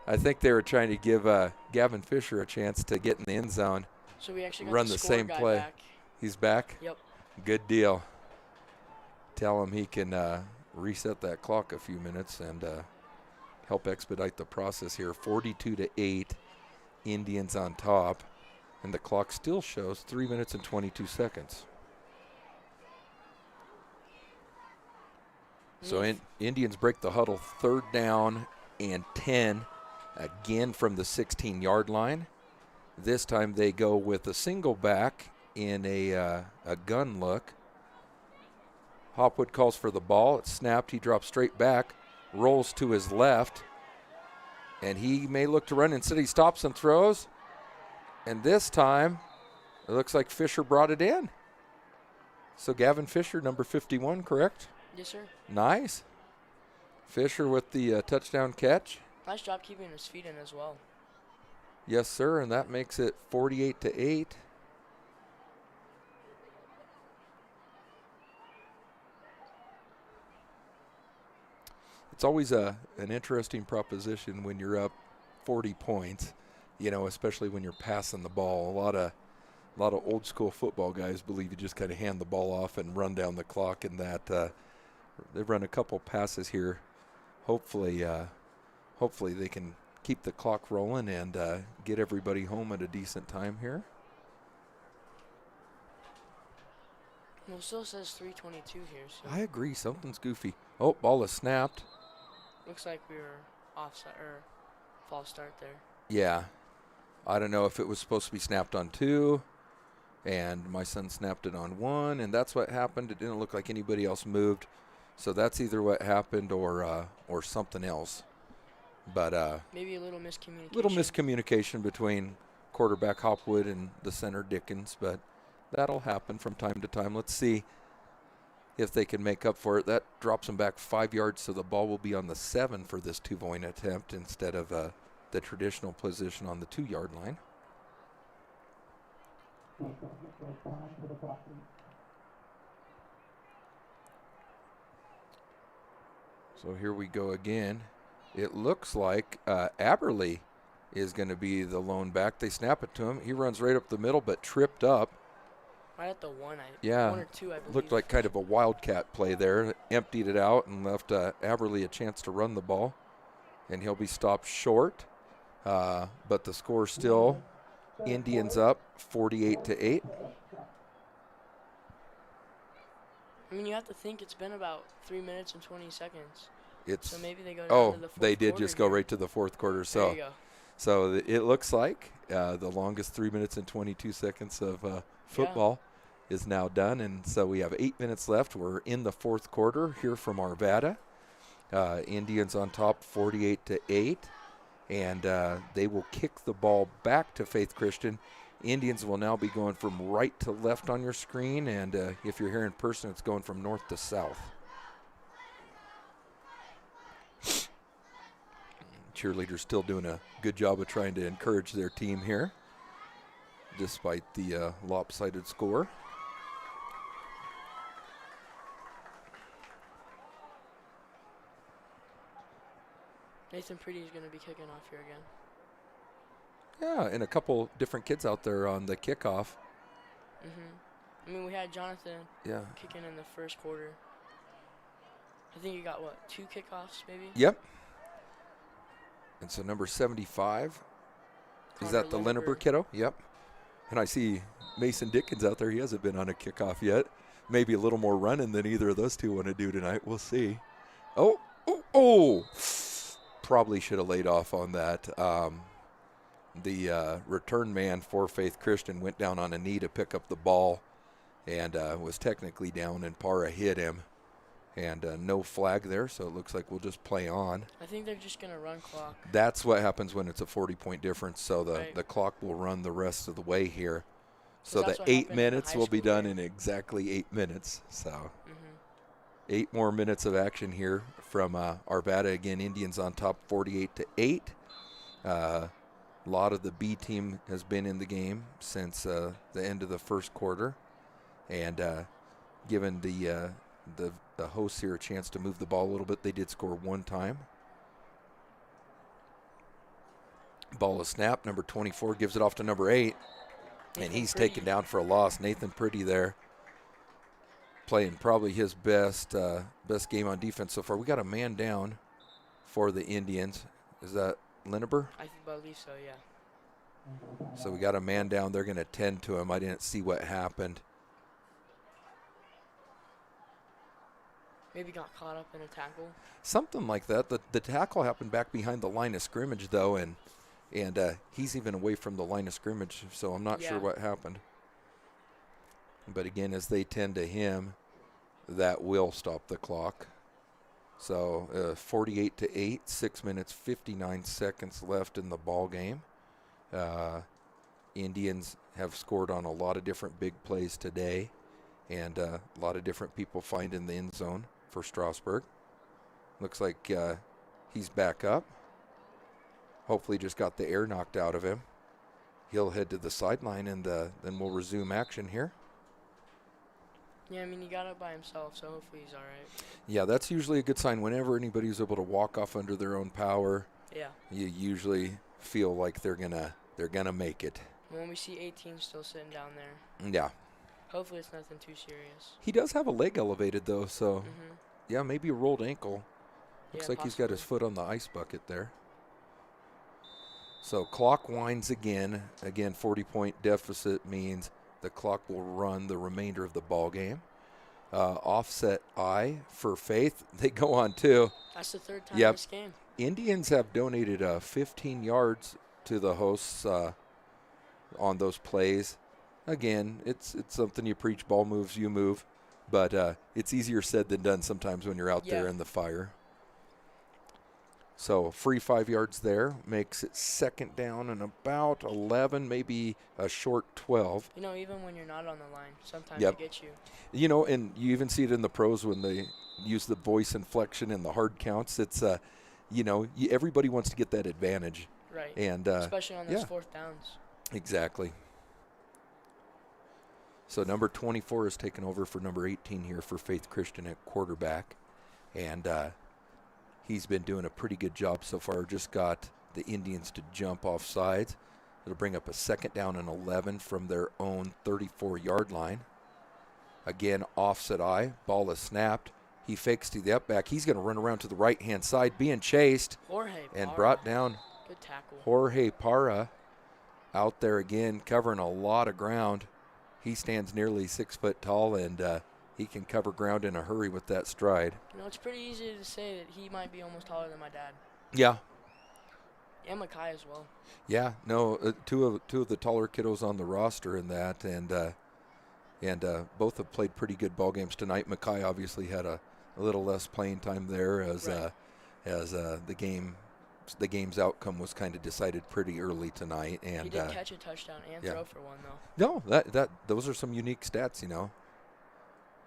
I think they were trying to give Gavin Fisher a chance to get in the end zone. So we actually got Run the the score same guy play. back. He's back? Yep. Good deal. Tell him he can reset that clock a few minutes and help expedite the process here. 42-8, Indians on top, and the clock still shows 3 minutes and 22 seconds. So Indians break the huddle. 3rd down and 10, again from the 16-yard line. This time they go with a single back in a gun look. Hopwood calls for the ball. It's snapped. He drops straight back, rolls to his left, and he may look to run. Instead, he stops and throws. And this time, it looks like Fisher brought it in. So Gavin Fisher, number 51, correct? Yes, sir. Nice. Fisher with the touchdown catch. Nice job keeping his feet in as well. Yes, sir, and that makes it 48-8. It's always an interesting proposition when you're up 40 points, especially when you're passing the ball. A lot of old school football guys believe you just kind of hand the ball off and run down the clock, and that they've run a couple passes here. Hopefully they can keep the clock rolling and get everybody home at a decent time here. Well, it still says 3:22 here, so I agree. Something's goofy. Oh, ball is snapped. looks like we were offside or false start there. Yeah. I don't know if it was supposed to be snapped on 2, and my son snapped it on 1, and that's what happened. It didn't look like anybody else moved. So that's either what happened or something else. But Maybe a little miscommunication. little miscommunication between quarterback Hopwood and the center Dickens, but that'll happen from time to time. Let's see if they can make up for it. That drops them back 5 yards, so the ball will be on the 7 for this two-point attempt instead of the traditional position on the 2-yard line. So here we go again. It looks like Aberley is going to be the lone back. They snap it to him. He runs right up the middle, but tripped up. Right at the 1, Yeah, 1 or 2, I believe. Looked like kind of a wildcat play there. Emptied it out and left Aberley a chance to run the ball. And he'll be stopped short. But the score still Indians up 48-8. I mean, you have to think it's been about 3 minutes and 20 seconds. It's So maybe they go down to the fourth they did quarter just go here. right to the fourth quarter. There So you go. So it looks like the longest 3 minutes and 22 seconds of football is now done. And so we have 8 minutes left. We're in the fourth quarter here from Arvada. Indians on top 48-8. And they will kick the ball back to Faith Christian. Indians will now be going from right to left on your screen. And if you're here in person, it's going from north to south. Cheerleaders still doing a good job of trying to encourage their team here, despite the lopsided score. Nathan Pretty is going to be kicking off here again. Yeah, and a couple different kids out there on the kickoff. I mean, we had Jonathan Yeah. kicking in the first quarter. I think he got, 2 kickoffs maybe? Yep. And so number 75, is that the Connor Linneber kiddo? Yep. And I see Mason Dickens out there. He hasn't been on a kickoff yet. Maybe a little more running than either of those two want to do tonight. We'll see. Oh. Probably should have laid off on that. The return man for Faith Christian went down on a knee to pick up the ball and was technically down, and Parra hit him. And no flag there, so it looks like we'll just play on. I think they're just going to run clock. That's what happens when it's a 40-point difference, so Right. the clock will run the rest of the way here. So that's the what 8 happened in the minutes high will be school done game. in exactly 8 minutes. So 8 8 more minutes of action here from Arvada. Again, Indians on top 48-8. A lot of the B team has been in the game since the end of the first quarter. And given the hosts here a chance to move the ball a little bit, they did score one time. Ball is snapped. Number 24 gives it off to number 8. And he's taken down for a loss. Nathan Pretty there, playing probably his best game on defense so far. We got a man down for the Indians. Is that Linneber? I believe so, yeah. So we got a man down. They're going to tend to him. I didn't see what happened. Maybe got caught up in a tackle. Something like that. The tackle happened back behind the line of scrimmage, though, and he's even away from the line of scrimmage, so I'm not sure what happened. But again, as they tend to him, that will stop the clock. So 48-8, 6 minutes, 59 seconds left in the ball game. Indians have scored on a lot of different big plays today, and a lot of different people find in the end zone for Strasburg. Looks like he's back up. Hopefully just got the air knocked out of him. he'll head to the sideline, and then we'll resume action here. Yeah, I mean, he got up by himself, so hopefully he's all right. Yeah, that's usually a good sign. Whenever anybody's able to walk off under their own power, Yeah. you usually feel like they're gonna make it. When we see 18 still sitting down there, Yeah. hopefully it's nothing too serious. He does have a leg elevated, though, so Mm-hmm. yeah, maybe a rolled ankle. Looks Yeah, like he's got his possibly. foot on the ice bucket there. So clock winds again. Again, 40-point deficit means the clock will run the remainder of the ball game. Offset I for Faith. They go on too. That's the third time Yep. this game. Indians have donated 15 yards to the hosts on those plays. Again, it's something you preach. Ball moves, you move. But it's easier said than done sometimes when you're out there Yeah. in the fire. So free 5 yards there makes it second down and about 11, maybe a short 12. You know, even when you're not on the line, sometimes Yep. it gets you. You know, and you even see it in the pros when they use the voice inflection in the hard counts. It's, everybody wants to get that advantage. Right. And Especially on those yeah. fourth downs. Exactly. So number 24 is taken over for number 18 here for Faith Christian at quarterback. And he's been doing a pretty good job so far. Just got the Indians to jump off sides. It'll bring up a second down and 11 from their own 34-yard line. Again, offset I. Ball is snapped. He fakes to the up back. He's going to run around to the right-hand side, being chased Jorge and Parra. brought down. Good tackle. Jorge Parra out there again, covering a lot of ground. He stands nearly 6 foot tall, and he can cover ground in a hurry with that stride. You know, it's pretty easy to say that he might be almost taller than my dad. Yeah. And Makai as well. Yeah, no, two of the taller kiddos on the roster in that, and both have played pretty good ball games tonight. Makai obviously had a little less playing time there as Right. The game's outcome was kind of decided pretty early tonight. And He did catch a touchdown and yeah. throw for one, though. no, those are some unique stats, you know.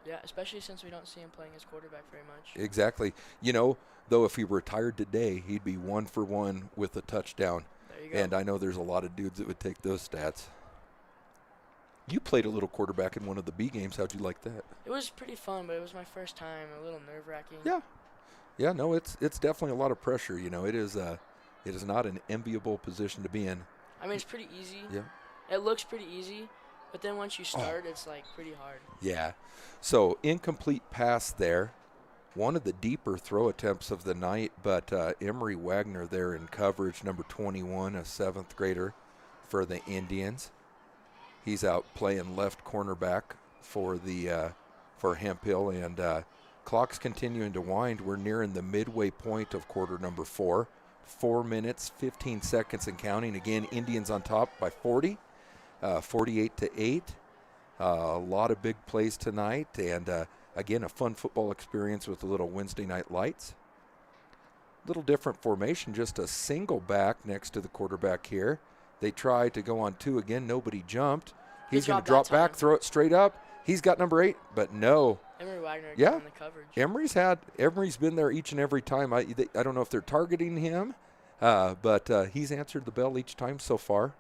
Yeah, especially since we don't see him playing as quarterback very much. Exactly. You know, though, if he retired today, he'd be 1 for 1 with a touchdown. There you go. And I know there's a lot of dudes that would take those stats. You played a little quarterback in one of the B games. How'd you like that? It was pretty fun, but it was my first time. A little nerve-wracking. Yeah. Yeah, no, it's definitely a lot of pressure. You know, it is not an enviable position to be in. I mean, it's pretty easy. Yeah. It looks pretty easy, but then once you start, it's like pretty hard. Yeah. So incomplete pass there. One of the deeper throw attempts of the night, but Emery Wagner there in coverage, number 21, a 7th grader for the Indians. He's out playing left cornerback for Hemphill, and clock's continuing to wind. We're nearing the midway point of quarter number 4. 4 minutes, 15 seconds and counting. Again, Indians on top by 40, 48-8. A lot of big plays tonight, and again, a fun football experience with a little Wednesday night lights. Little different formation, just a single back next to the quarterback here. They tried to go on 2 again. Nobody jumped. He's going to drop dropped that back, time. throw it straight up. He's got number 8, but no. Emery Wagner Yeah. got in the coverage. Emery's been there each and every time. I don't know if they're targeting him, but he's answered the bell each time so far.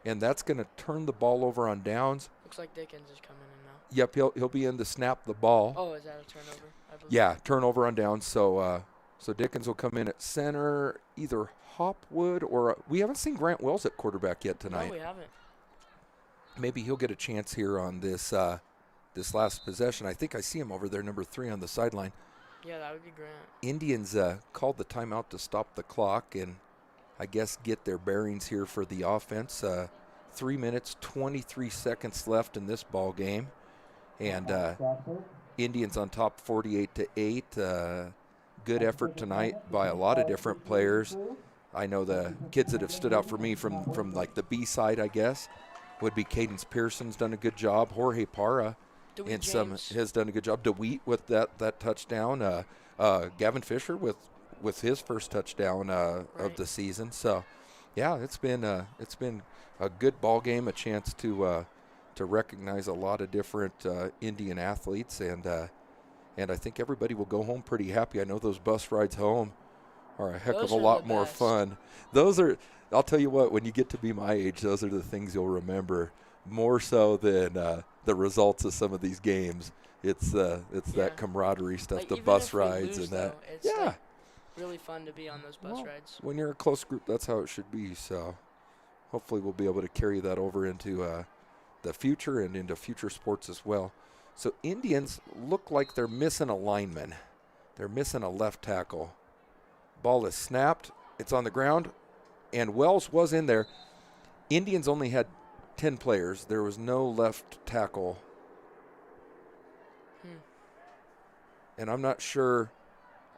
And that's going to turn the ball over on downs. Looks like Dickens is coming in now. Yep, he'll be in to snap the ball. Oh, is that a turnover? I believe. Yeah, turnover on downs. So Dickens will come in at center, either Hopwood or we haven't seen Grant Wells at quarterback yet tonight. No, we haven't. Maybe he'll get a chance here on this last possession. I think I see him over there, number 3 on the sideline. Yeah, that would be Grant. Indians called the timeout to stop the clock and I guess get their bearings here for the offense. 3 minutes, 23 seconds left in this ball game. And Indians on top 48-8. Good effort tonight by a lot of different players. I know the kids that have stood out for me from like the B side, I guess, would be Cadence Pearson's done a good job. Jorge Parra DeWitt James. has done a good job. DeWitt with that touchdown. Gavin Fisher with his first touchdown of the season. So, yeah, it's been a good ball game, a chance to recognize a lot of different Indian athletes, and I think everybody will go home pretty happy. I know those bus rides home are a heck of Those a are lot the more best. fun. Those are I'll tell you what, when you get to be my age, those are the things you'll remember more so than the results of some of these games. It's that camaraderie stuff, Like, the even bus if we rides lose, and that. though, it's Yeah. like really fun to be on those bus rides. When you're a close group, that's how it should be. So hopefully we'll be able to carry that over into the future and into future sports as well. So Indians look like they're missing a lineman. They're missing a left tackle. Ball is snapped. It's on the ground. And Wells was in there. Indians only had 10 players. There was no left tackle. And I'm not sure.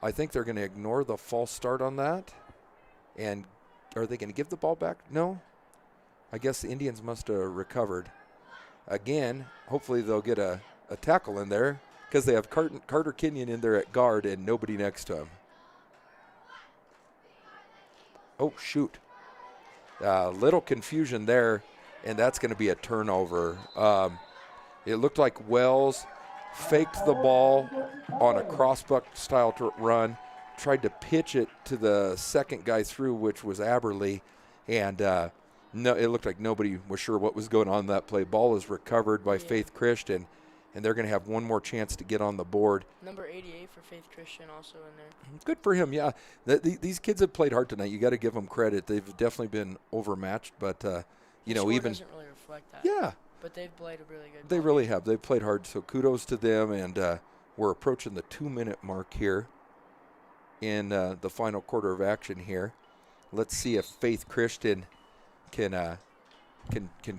I think they're going to ignore the false start on that. And are they going to give the ball back? No. I guess the Indians must have recovered. Again, hopefully they'll get a tackle in there because they have Carter Kenyon in there at guard and nobody next to him. Oh, shoot. Little confusion there, and that's going to be a turnover. It looked like Wells faked the ball on a crossbuck style run, tried to pitch it to the second guy through, which was Aberley, and no, it looked like nobody was sure what was going on in that play. Ball is recovered by Faith Christian, and they're going to have one more chance to get on the board. Number 88 for Faith Christian also in there. Good for him, yeah. These kids have played hard tonight. You got to give them credit. They've definitely been overmatched, but you know, even doesn't really reflect that. Yeah. But they've played a really good. They really have. They've played hard, so kudos to them. And we're approaching the 2-minute mark here in the final quarter of action here. Let's see if Faith Christian can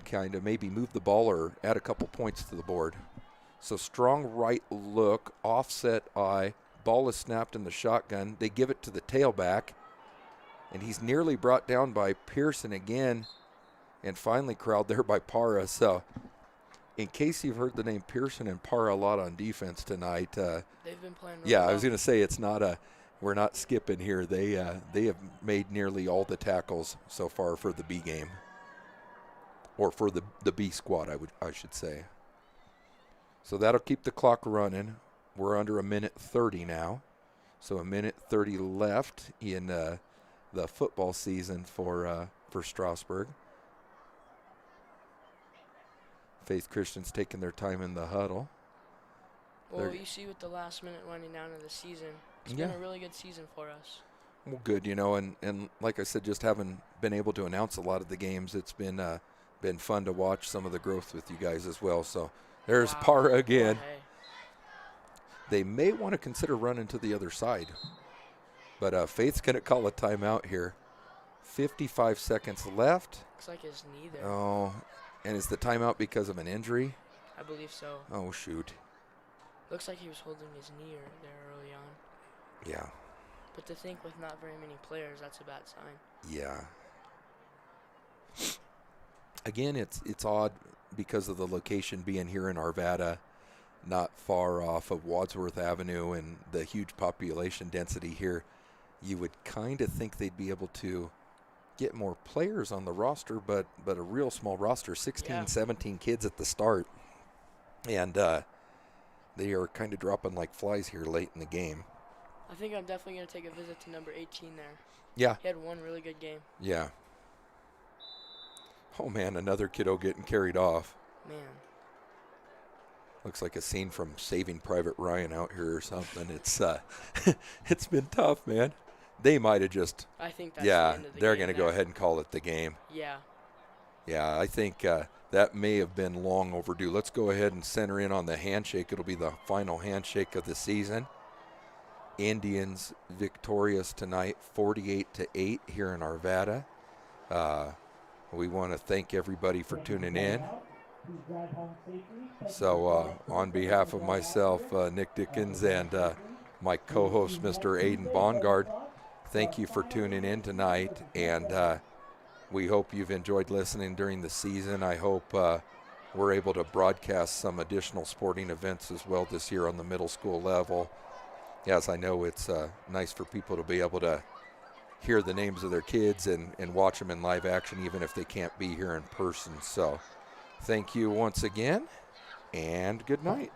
kind of maybe move the ball or add a couple points to the board. So strong right look, offset eye, ball is snapped in the shotgun. They give it to the tailback, and he's nearly brought down by Pearson again, and finally corralled there by Parra. So in case you've heard the name Pearson and Parra a lot on defense tonight. They've been playing really yeah, well. I was going to say it's not we're not skipping here. They have made nearly all the tackles so far for the B game. Or for the B squad, I should say. So that'll keep the clock running. We're under 1:30 now. So 1:30 left in the football season for Strasburg. Faith Christian's taking their time in the huddle. Well, you see with the last minute winding down of the season, it's been a really good season for us. Well, good, you know, and like I said, just having been able to announce a lot of the games, it's been fun to watch some of the growth with you guys as well. So there's Parra again. Hey. They may want to consider running to the other side. But Faith's going to call a timeout here. 55 seconds left. Looks like his knee there. Oh, and is the timeout because of an injury? I believe so. Oh, shoot. Looks like he was holding his knee there early on. Yeah. But to think with not very many players, that's a bad sign. Yeah. Again, it's odd because of the location being here in Arvada, not far off of Wadsworth Avenue and the huge population density here. You would kind of think they'd be able to get more players on the roster, but a real small roster, 16, 17 kids at the start. And they are kind of dropping like flies here late in the game. I think I'm definitely going to take a visit to number 18 there. Yeah. He had one really good game. Yeah. Oh, man, another kiddo getting carried off. Man. Looks like a scene from Saving Private Ryan out here or something. It's it's been tough, man. They might have just I think that's the end of the they're game going to go ahead and call it the game. Yeah. Yeah, I think that may have been long overdue. Let's go ahead and center in on the handshake. It'll be the final handshake of the season. Indians victorious tonight, 48-8 here in Arvada. We want to thank everybody for tuning in. So on behalf of myself, Nick Dickens, and my co-host, Mr. Aiden Bongard, thank you for tuning in tonight. And we hope you've enjoyed listening during the season. I hope we're able to broadcast some additional sporting events as well this year on the middle school level. Yes, I know it's nice for people to be able to hear the names of their kids and watch them in live action, even if they can't be here in person. So thank you once again, and good night.